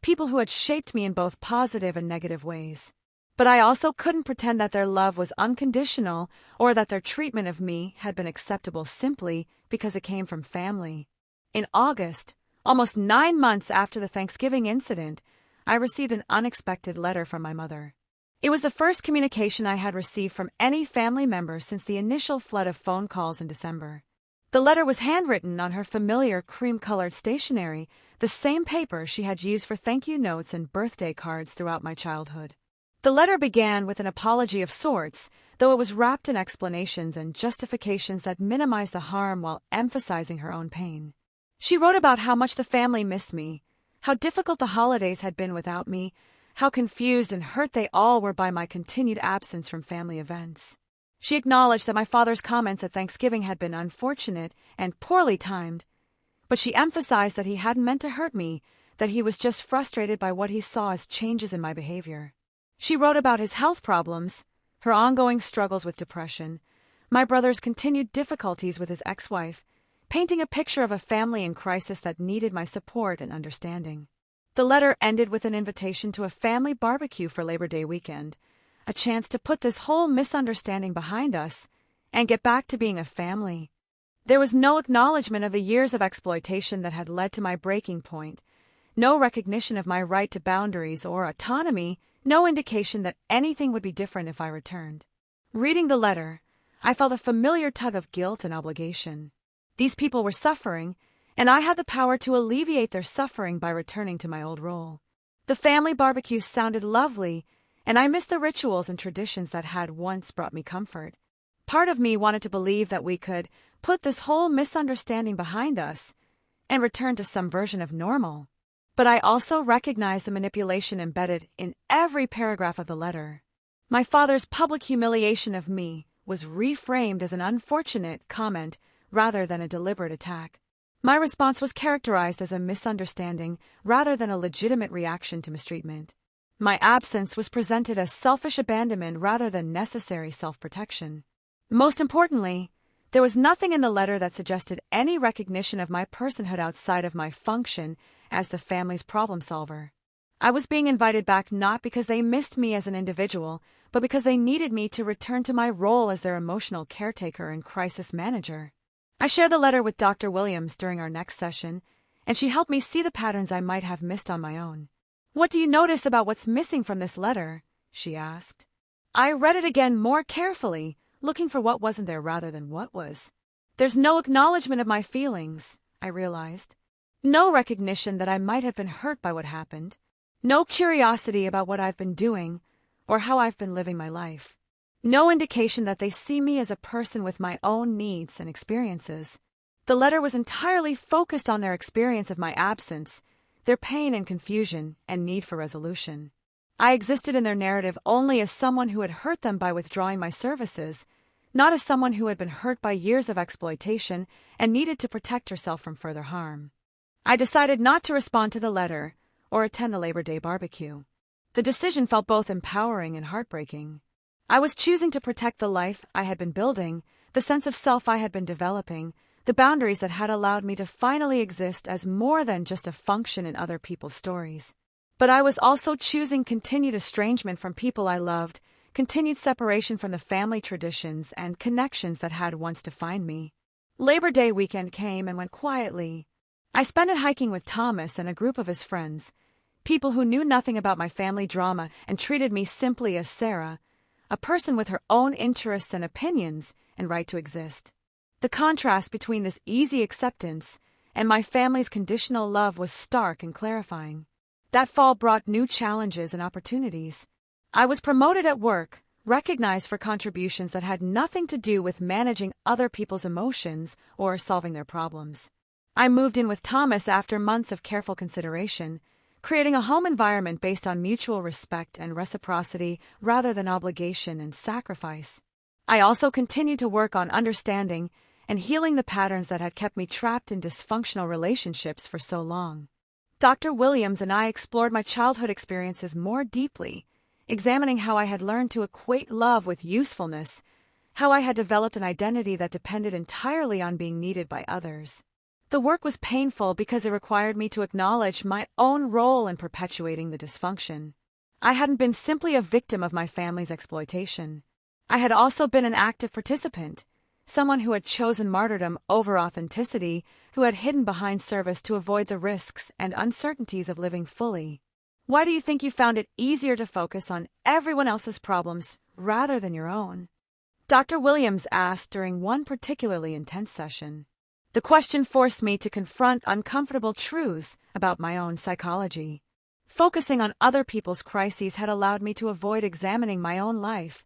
people who had shaped me in both positive and negative ways. But I also couldn't pretend that their love was unconditional or that their treatment of me had been acceptable simply because it came from family. In August, almost 9 months after the Thanksgiving incident, I received an unexpected letter from my mother. It was the first communication I had received from any family member since the initial flood of phone calls in December. The letter was handwritten on her familiar cream-colored stationery, the same paper she had used for thank-you notes and birthday cards throughout my childhood. The letter began with an apology of sorts, though it was wrapped in explanations and justifications that minimized the harm while emphasizing her own pain. She wrote about how much the family missed me, how difficult the holidays had been without me, how confused and hurt they all were by my continued absence from family events. She acknowledged that my father's comments at Thanksgiving had been unfortunate and poorly timed, but she emphasized that he hadn't meant to hurt me, that he was just frustrated by what he saw as changes in my behavior. She wrote about his health problems, her ongoing struggles with depression, my brother's continued difficulties with his ex-wife, painting a picture of a family in crisis that needed my support and understanding. The letter ended with an invitation to a family barbecue for Labor Day weekend, a chance to put this whole misunderstanding behind us and get back to being a family. There was no acknowledgement of the years of exploitation that had led to my breaking point, no recognition of my right to boundaries or autonomy, no indication that anything would be different if I returned. Reading the letter, I felt a familiar tug of guilt and obligation. These people were suffering, and I had the power to alleviate their suffering by returning to my old role. The family barbecue sounded lovely, and I missed the rituals and traditions that had once brought me comfort. Part of me wanted to believe that we could put this whole misunderstanding behind us and return to some version of normal. But I also recognized the manipulation embedded in every paragraph of the letter. My father's public humiliation of me was reframed as an unfortunate comment rather than a deliberate attack. My response was characterized as a misunderstanding rather than a legitimate reaction to mistreatment. My absence was presented as selfish abandonment rather than necessary self-protection. Most importantly, there was nothing in the letter that suggested any recognition of my personhood outside of my function as the family's problem solver. I was being invited back not because they missed me as an individual, but because they needed me to return to my role as their emotional caretaker and crisis manager. I shared the letter with Dr. Williams during our next session, and she helped me see the patterns I might have missed on my own. "What do you notice about what's missing from this letter?" she asked. I read it again more carefully, looking for what wasn't there rather than what was. There's no acknowledgement of my feelings, I realized. No recognition that I might have been hurt by what happened. No curiosity about what I've been doing or how I've been living my life. No indication that they see me as a person with my own needs and experiences. The letter was entirely focused on their experience of my absence, their pain and confusion, and need for resolution. I existed in their narrative only as someone who had hurt them by withdrawing my services, not as someone who had been hurt by years of exploitation and needed to protect herself from further harm. I decided not to respond to the letter or attend the Labor Day barbecue. The decision felt both empowering and heartbreaking. I was choosing to protect the life I had been building, the sense of self I had been developing, the boundaries that had allowed me to finally exist as more than just a function in other people's stories. But I was also choosing continued estrangement from people I loved, continued separation from the family traditions and connections that had once defined me. Labor Day weekend came and went quietly. I spent it hiking with Thomas and a group of his friends, people who knew nothing about my family drama and treated me simply as Sarah, a person with her own interests and opinions and right to exist. The contrast between this easy acceptance and my family's conditional love was stark and clarifying. That fall brought new challenges and opportunities. I was promoted at work, recognized for contributions that had nothing to do with managing other people's emotions or solving their problems. I moved in with Thomas after months of careful consideration, creating a home environment based on mutual respect and reciprocity rather than obligation and sacrifice. I also continued to work on understanding and healing the patterns that had kept me trapped in dysfunctional relationships for so long. Dr. Williams and I explored my childhood experiences more deeply, examining how I had learned to equate love with usefulness, how I had developed an identity that depended entirely on being needed by others. The work was painful because it required me to acknowledge my own role in perpetuating the dysfunction. I hadn't been simply a victim of my family's exploitation. I had also been an active participant, someone who had chosen martyrdom over authenticity, who had hidden behind service to avoid the risks and uncertainties of living fully. Why do you think you found it easier to focus on everyone else's problems rather than your own? Dr. Williams asked during one particularly intense session. The question forced me to confront uncomfortable truths about my own psychology. Focusing on other people's crises had allowed me to avoid examining my own life,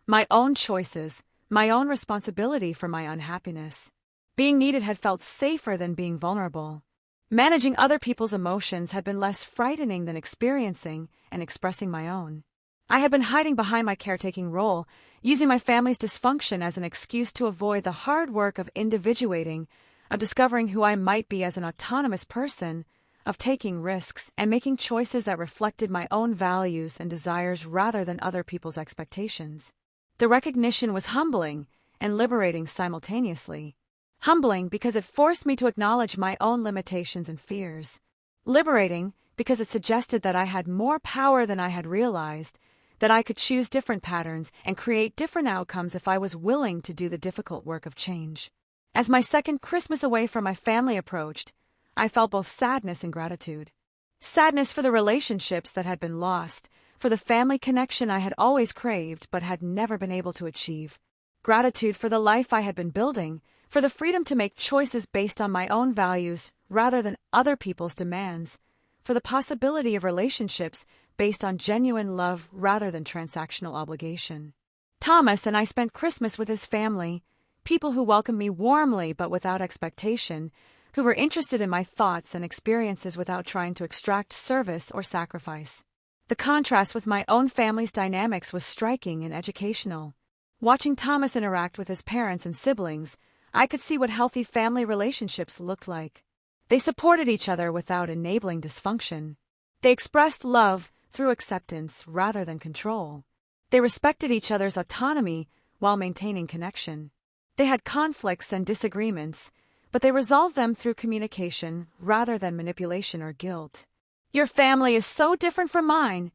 my own choices, my own responsibility for my unhappiness. Being needed had felt safer than being vulnerable. Managing other people's emotions had been less frightening than experiencing and expressing my own. I had been hiding behind my caretaking role, using my family's dysfunction as an excuse to avoid the hard work of individuating, of discovering who I might be as an autonomous person, of taking risks and making choices that reflected my own values and desires rather than other people's expectations. The recognition was humbling and liberating simultaneously. Humbling because it forced me to acknowledge my own limitations and fears. Liberating because it suggested that I had more power than I had realized, that I could choose different patterns and create different outcomes if I was willing to do the difficult work of change. As my second Christmas away from my family approached, I felt both sadness and gratitude. Sadness for the relationships that had been lost, for the family connection I had always craved but had never been able to achieve. Gratitude for the life I had been building, for the freedom to make choices based on my own values rather than other people's demands, for the possibility of relationships based on genuine love rather than transactional obligation. Thomas and I spent Christmas with his family, people who welcomed me warmly but without expectation, who were interested in my thoughts and experiences without trying to extract service or sacrifice. The contrast with my own family's dynamics was striking and educational. Watching Thomas interact with his parents and siblings, I could see what healthy family relationships looked like. They supported each other without enabling dysfunction. They expressed love through acceptance rather than control. They respected each other's autonomy while maintaining connection. They had conflicts and disagreements, but they resolved them through communication rather than manipulation or guilt. "Your family is so different from mine,"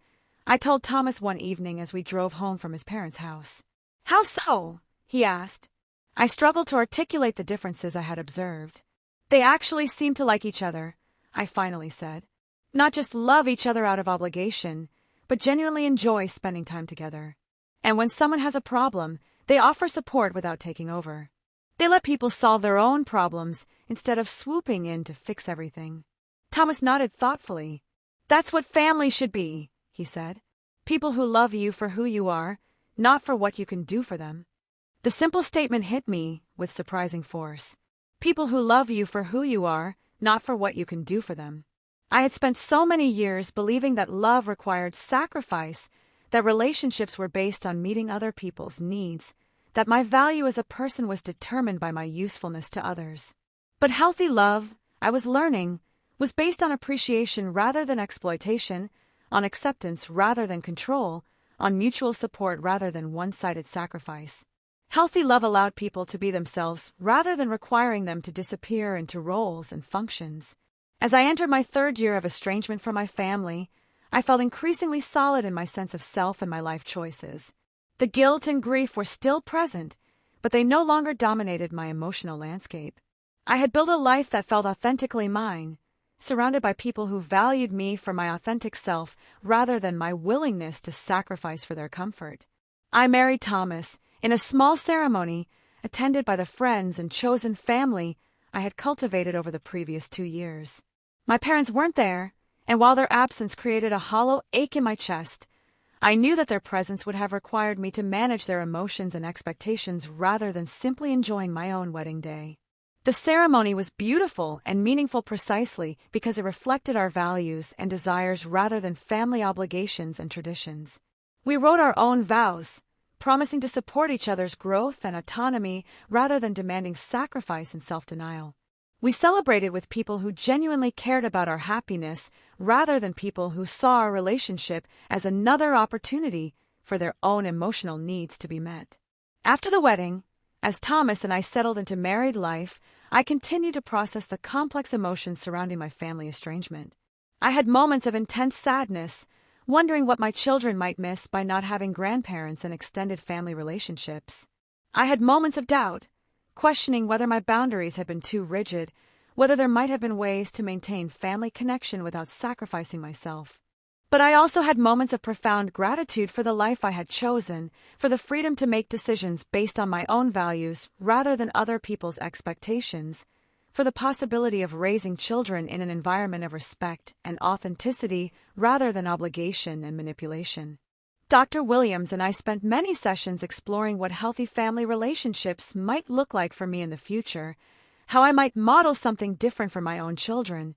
I told Thomas one evening as we drove home from his parents' house. "How so?" he asked. I struggled to articulate the differences I had observed. "They actually seem to like each other," I finally said. "Not just love each other out of obligation, but genuinely enjoy spending time together. And when someone has a problem, they offer support without taking over. They let people solve their own problems instead of swooping in to fix everything." Thomas nodded thoughtfully. "That's what family should be," he said. "People who love you for who you are, not for what you can do for them." The simple statement hit me with surprising force. People who love you for who you are, not for what you can do for them. I had spent so many years believing that love required sacrifice, that relationships were based on meeting other people's needs, that my value as a person was determined by my usefulness to others. But healthy love, I was learning, was based on appreciation rather than exploitation, on acceptance rather than control, on mutual support rather than one-sided sacrifice. Healthy love allowed people to be themselves rather than requiring them to disappear into roles and functions. As I entered my third year of estrangement from my family, I felt increasingly solid in my sense of self and my life choices. The guilt and grief were still present, but they no longer dominated my emotional landscape. I had built a life that felt authentically mine, surrounded by people who valued me for my authentic self rather than my willingness to sacrifice for their comfort. I married Thomas in a small ceremony attended by the friends and chosen family I had cultivated over the previous 2 years. My parents weren't there, and while their absence created a hollow ache in my chest, I knew that their presence would have required me to manage their emotions and expectations rather than simply enjoying my own wedding day. The ceremony was beautiful and meaningful precisely because it reflected our values and desires rather than family obligations and traditions. We wrote our own vows, promising to support each other's growth and autonomy rather than demanding sacrifice and self-denial. We celebrated with people who genuinely cared about our happiness rather than people who saw our relationship as another opportunity for their own emotional needs to be met. After the wedding, as Thomas and I settled into married life, I continued to process the complex emotions surrounding my family estrangement. I had moments of intense sadness, wondering what my children might miss by not having grandparents and extended family relationships. I had moments of doubt, questioning whether my boundaries had been too rigid, whether there might have been ways to maintain family connection without sacrificing myself. But I also had moments of profound gratitude for the life I had chosen, for the freedom to make decisions based on my own values rather than other people's expectations, for the possibility of raising children in an environment of respect and authenticity rather than obligation and manipulation. Dr. Williams and I spent many sessions exploring what healthy family relationships might look like for me in the future, how I might model something different for my own children,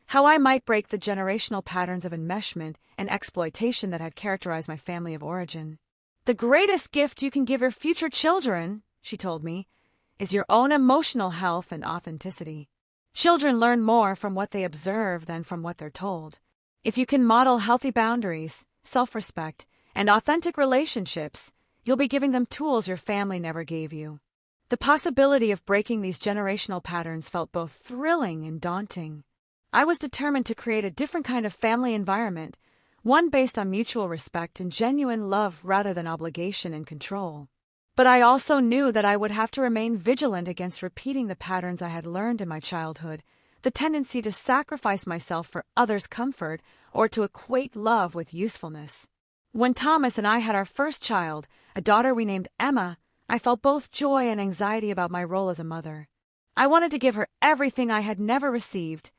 how I might break the generational patterns of enmeshment and exploitation that had characterized my family of origin. "The greatest gift you can give your future children," she told me, "is your own emotional health and authenticity. Children learn more from what they observe than from what they're told. If you can model healthy boundaries, self-respect, and authentic relationships, you'll be giving them tools your family never gave you." The possibility of breaking these generational patterns felt both thrilling and daunting. I was determined to create a different kind of family environment, one based on mutual respect and genuine love rather than obligation and control. But I also knew that I would have to remain vigilant against repeating the patterns I had learned in my childhood, the tendency to sacrifice myself for others' comfort or to equate love with usefulness. When Thomas and I had our first child, a daughter we named Emma, I felt both joy and anxiety about my role as a mother. I wanted to give her everything I had never received: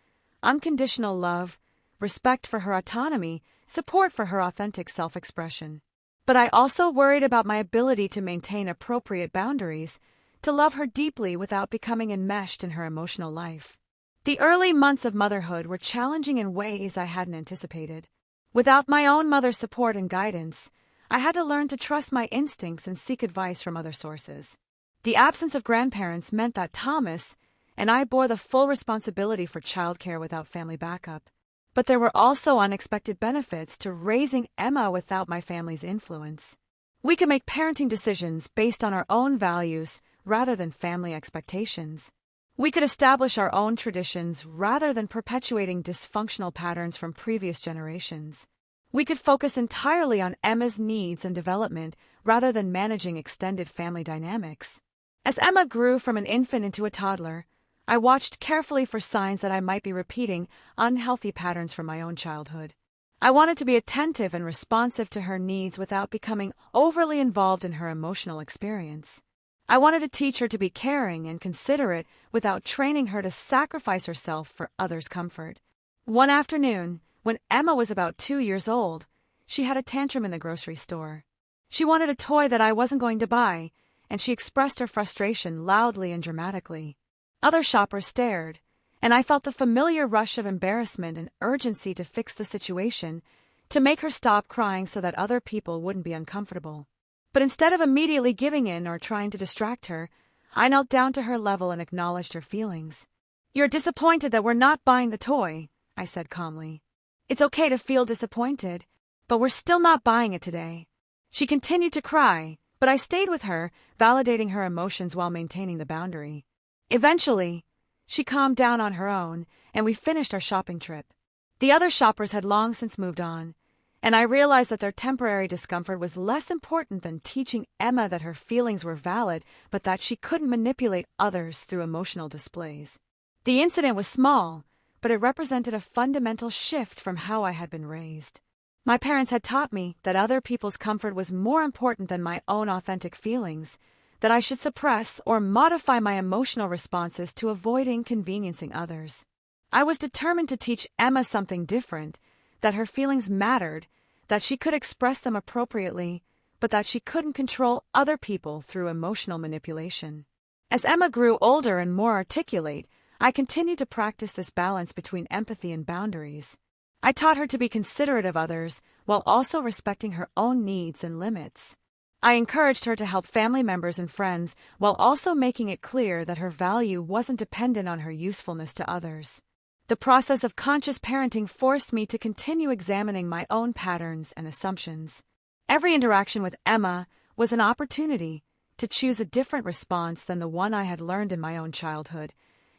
unconditional love, respect for her autonomy, support for her authentic self-expression. But I also worried about my ability to maintain appropriate boundaries, to love her deeply without becoming enmeshed in her emotional life. The early months of motherhood were challenging in ways I hadn't anticipated. Without my own mother's support and guidance, I had to learn to trust my instincts and seek advice from other sources. The absence of grandparents meant that Thomas and I bore the full responsibility for childcare without family backup. But there were also unexpected benefits to raising Emma without my family's influence. We could make parenting decisions based on our own values rather than family expectations. We could establish our own traditions rather than perpetuating dysfunctional patterns from previous generations. We could focus entirely on Emma's needs and development rather than managing extended family dynamics. As Emma grew from an infant into a toddler, I watched carefully for signs that I might be repeating unhealthy patterns from my own childhood. I wanted to be attentive and responsive to her needs without becoming overly involved in her emotional experience. I wanted to teach her to be caring and considerate without training her to sacrifice herself for others' comfort. One afternoon, when Emma was about 2 years old, she had a tantrum in the grocery store. She wanted a toy that I wasn't going to buy, and she expressed her frustration loudly and dramatically. Other shoppers stared, and I felt the familiar rush of embarrassment and urgency to fix the situation, to make her stop crying so that other people wouldn't be uncomfortable. But instead of immediately giving in or trying to distract her, I knelt down to her level and acknowledged her feelings. "You're disappointed that we're not buying the toy," I said calmly. "It's okay to feel disappointed, but we're still not buying it today." She continued to cry, but I stayed with her, validating her emotions while maintaining the boundary. Eventually, she calmed down on her own, and we finished our shopping trip. The other shoppers had long since moved on, and I realized that their temporary discomfort was less important than teaching Emma that her feelings were valid, but that she couldn't manipulate others through emotional displays. The incident was small, but it represented a fundamental shift from how I had been raised. My parents had taught me that other people's comfort was more important than my own authentic feelings, that I should suppress or modify my emotional responses to avoid inconveniencing others. I was determined to teach Emma something different, that her feelings mattered, that she could express them appropriately, but that she couldn't control other people through emotional manipulation. As Emma grew older and more articulate, I continued to practice this balance between empathy and boundaries. I taught her to be considerate of others while also respecting her own needs and limits. I encouraged her to help family members and friends while also making it clear that her value wasn't dependent on her usefulness to others. The process of conscious parenting forced me to continue examining my own patterns and assumptions. Every interaction with Emma was an opportunity to choose a different response than the one I had learned in my own childhood,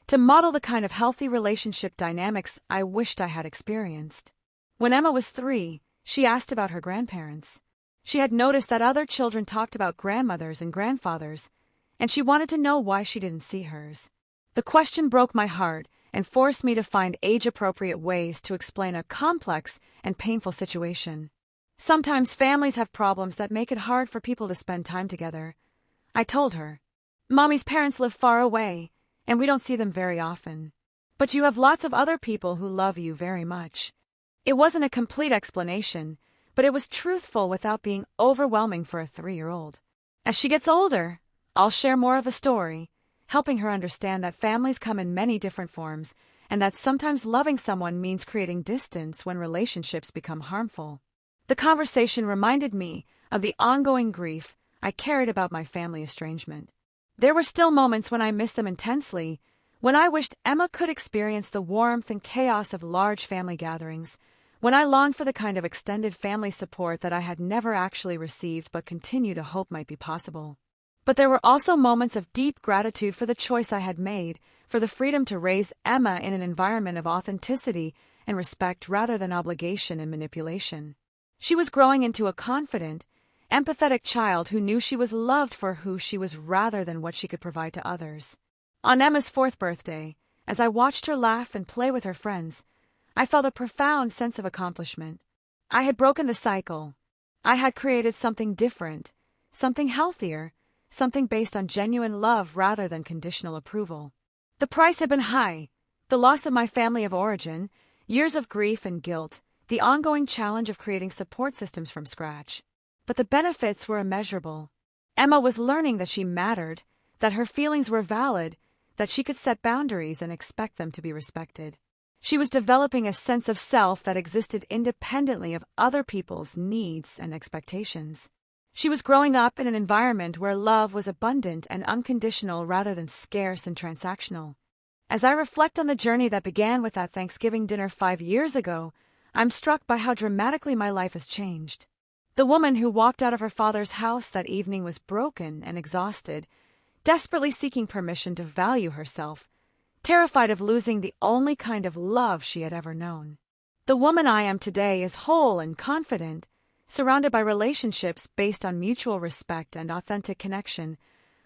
to model the kind of healthy relationship dynamics I wished I had experienced. When Emma was 3, she asked about her grandparents. She had noticed that other children talked about grandmothers and grandfathers, and she wanted to know why she didn't see hers. The question broke my heart and forced me to find age-appropriate ways to explain a complex and painful situation. Sometimes families have problems that make it hard for people to spend time together. I told her, "Mommy's parents live far away, and we don't see them very often. But you have lots of other people who love you very much." It wasn't a complete explanation, but it was truthful without being overwhelming for a 3-year-old. As she gets older, I'll share more of the story, helping her understand that families come in many different forms, and that sometimes loving someone means creating distance when relationships become harmful. The conversation reminded me of the ongoing grief I carried about my family estrangement. There were still moments when I missed them intensely, when I wished Emma could experience the warmth and chaos of large family gatherings, when I longed for the kind of extended family support that I had never actually received but continue to hope might be possible. But there were also moments of deep gratitude for the choice I had made, for the freedom to raise Emma in an environment of authenticity and respect rather than obligation and manipulation. She was growing into a confident, empathetic child who knew she was loved for who she was rather than what she could provide to others. On Emma's 4th birthday, as I watched her laugh and play with her friends, I felt a profound sense of accomplishment. I had broken the cycle. I had created something different, something healthier, something based on genuine love rather than conditional approval. The price had been high: the loss of my family of origin, years of grief and guilt, the ongoing challenge of creating support systems from scratch. But the benefits were immeasurable. Emma was learning that she mattered, that her feelings were valid, that she could set boundaries and expect them to be respected. She was developing a sense of self that existed independently of other people's needs and expectations. She was growing up in an environment where love was abundant and unconditional rather than scarce and transactional. As I reflect on the journey that began with that Thanksgiving dinner 5 years ago, I'm struck by how dramatically my life has changed. The woman who walked out of her father's house that evening was broken and exhausted, desperately seeking permission to value herself, terrified of losing the only kind of love she had ever known. The woman I am today is whole and confident, surrounded by relationships based on mutual respect and authentic connection,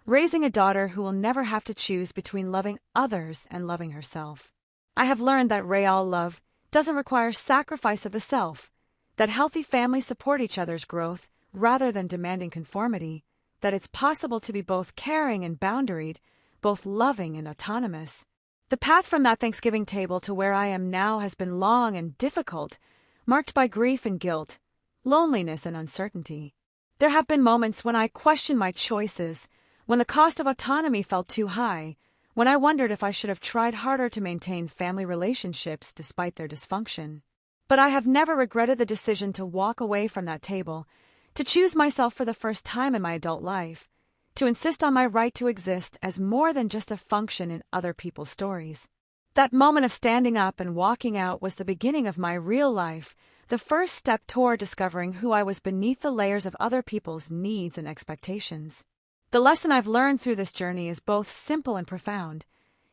raising a daughter who will never have to choose between loving others and loving herself. I have learned that real love doesn't require sacrifice of the self, that healthy families support each other's growth rather than demanding conformity, that it's possible to be both caring and boundaried, both loving and autonomous. The path from that Thanksgiving table to where I am now has been long and difficult, marked by grief and guilt, loneliness and uncertainty. There have been moments when I questioned my choices, when the cost of autonomy felt too high, when I wondered if I should have tried harder to maintain family relationships despite their dysfunction. But I have never regretted the decision to walk away from that table, to choose myself for the first time in my adult life, to insist on my right to exist as more than just a function in other people's stories. That moment of standing up and walking out was the beginning of my real life, the first step toward discovering who I was beneath the layers of other people's needs and expectations. The lesson I've learned through this journey is both simple and profound.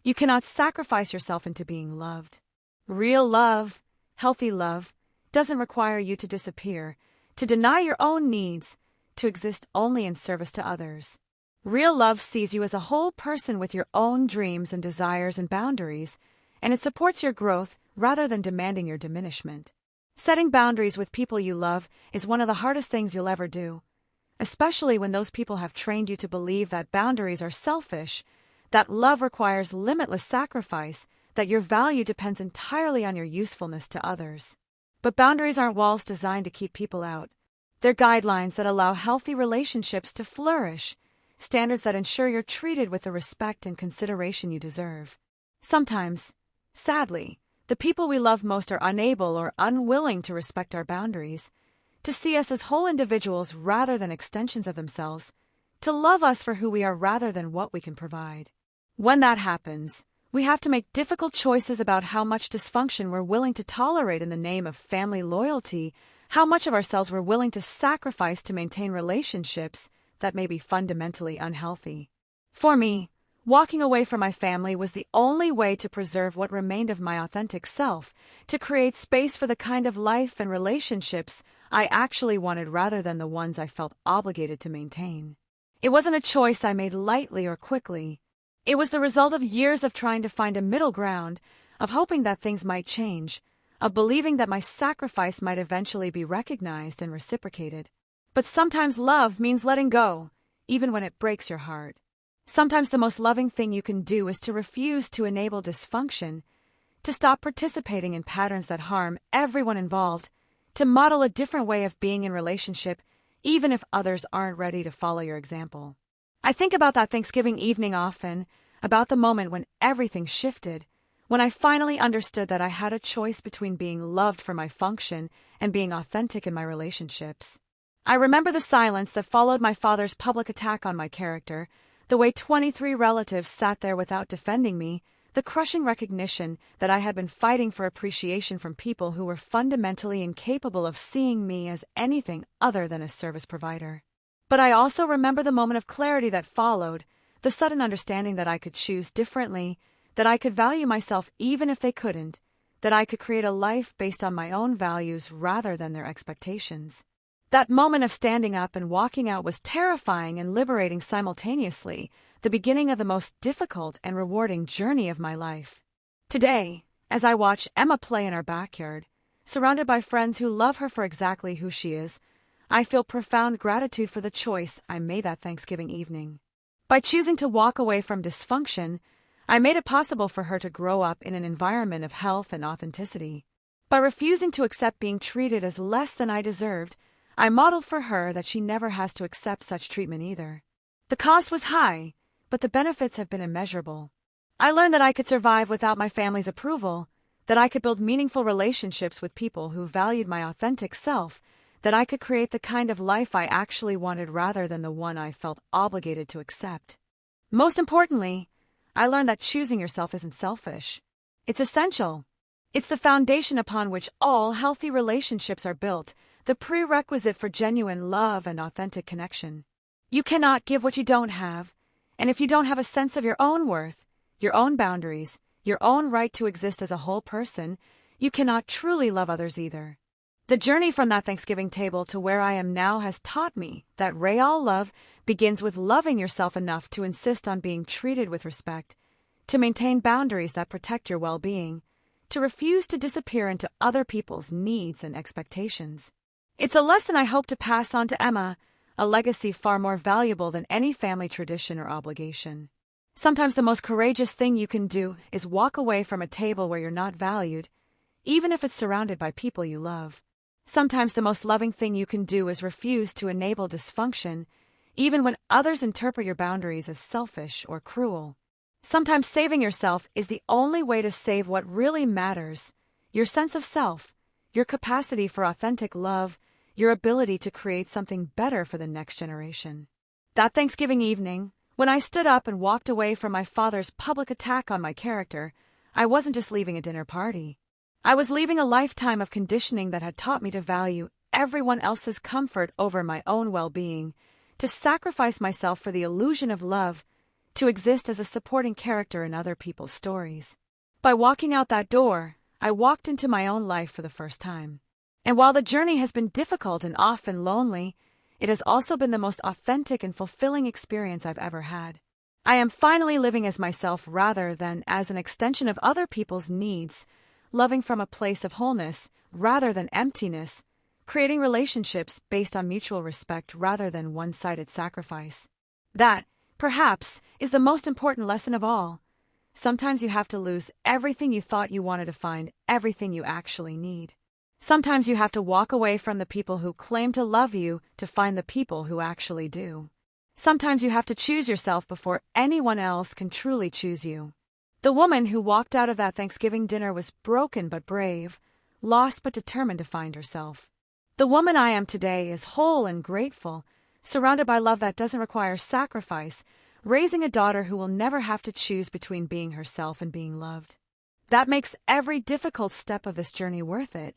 You cannot sacrifice yourself into being loved. Real love, healthy love, doesn't require you to disappear, to deny your own needs, to exist only in service to others. Real love sees you as a whole person with your own dreams and desires and boundaries, and it supports your growth rather than demanding your diminishment. Setting boundaries with people you love is one of the hardest things you'll ever do, especially when those people have trained you to believe that boundaries are selfish, that love requires limitless sacrifice, that your value depends entirely on your usefulness to others. But boundaries aren't walls designed to keep people out. They're guidelines that allow healthy relationships to flourish, standards that ensure you're treated with the respect and consideration you deserve. Sometimes, sadly, the people we love most are unable or unwilling to respect our boundaries, to see us as whole individuals rather than extensions of themselves, to love us for who we are rather than what we can provide. When that happens, we have to make difficult choices about how much dysfunction we're willing to tolerate in the name of family loyalty, how much of ourselves we're willing to sacrifice to maintain relationships that may be fundamentally unhealthy. For me, walking away from my family was the only way to preserve what remained of my authentic self, to create space for the kind of life and relationships I actually wanted rather than the ones I felt obligated to maintain. It wasn't a choice I made lightly or quickly. It was the result of years of trying to find a middle ground, of hoping that things might change, of believing that my sacrifice might eventually be recognized and reciprocated. But sometimes love means letting go, even when it breaks your heart. Sometimes the most loving thing you can do is to refuse to enable dysfunction, to stop participating in patterns that harm everyone involved, to model a different way of being in relationship, even if others aren't ready to follow your example. I think about that Thanksgiving evening often, about the moment when everything shifted, when I finally understood that I had a choice between being loved for my function and being authentic in my relationships. I remember the silence that followed my father's public attack on my character, the way 23 relatives sat there without defending me, the crushing recognition that I had been fighting for appreciation from people who were fundamentally incapable of seeing me as anything other than a service provider. But I also remember the moment of clarity that followed, the sudden understanding that I could choose differently, that I could value myself even if they couldn't, that I could create a life based on my own values rather than their expectations. That moment of standing up and walking out was terrifying and liberating simultaneously, the beginning of the most difficult and rewarding journey of my life. Today, as I watch Emma play in our backyard, surrounded by friends who love her for exactly who she is, I feel profound gratitude for the choice I made that Thanksgiving evening. By choosing to walk away from dysfunction, I made it possible for her to grow up in an environment of health and authenticity. By refusing to accept being treated as less than I deserved, I modeled for her that she never has to accept such treatment either. The cost was high, but the benefits have been immeasurable. I learned that I could survive without my family's approval, that I could build meaningful relationships with people who valued my authentic self, that I could create the kind of life I actually wanted rather than the one I felt obligated to accept. Most importantly, I learned that choosing yourself isn't selfish. It's essential. It's the foundation upon which all healthy relationships are built, the prerequisite for genuine love and authentic connection. You cannot give what you don't have, and if you don't have a sense of your own worth, your own boundaries, your own right to exist as a whole person, you cannot truly love others either. The journey from that Thanksgiving table to where I am now has taught me that real love begins with loving yourself enough to insist on being treated with respect, to maintain boundaries that protect your well-being, to refuse to disappear into other people's needs and expectations. It's a lesson I hope to pass on to Emma, a legacy far more valuable than any family tradition or obligation. Sometimes the most courageous thing you can do is walk away from a table where you're not valued, even if it's surrounded by people you love. Sometimes the most loving thing you can do is refuse to enable dysfunction, even when others interpret your boundaries as selfish or cruel. Sometimes saving yourself is the only way to save what really matters: your sense of self, your capacity for authentic love, your ability to create something better for the next generation. That Thanksgiving evening, when I stood up and walked away from my father's public attack on my character, I wasn't just leaving a dinner party. I was leaving a lifetime of conditioning that had taught me to value everyone else's comfort over my own well-being, to sacrifice myself for the illusion of love, to exist as a supporting character in other people's stories. By walking out that door, I walked into my own life for the first time. And while the journey has been difficult and often lonely, it has also been the most authentic and fulfilling experience I've ever had. I am finally living as myself rather than as an extension of other people's needs, loving from a place of wholeness rather than emptiness, creating relationships based on mutual respect rather than one-sided sacrifice. That, perhaps, is the most important lesson of all. Sometimes you have to lose everything you thought you wanted to find everything you actually need. Sometimes you have to walk away from the people who claim to love you to find the people who actually do. Sometimes you have to choose yourself before anyone else can truly choose you. The woman who walked out of that Thanksgiving dinner was broken but brave, lost but determined to find herself. The woman I am today is whole and grateful, surrounded by love that doesn't require sacrifice, raising a daughter who will never have to choose between being herself and being loved. That makes every difficult step of this journey worth it.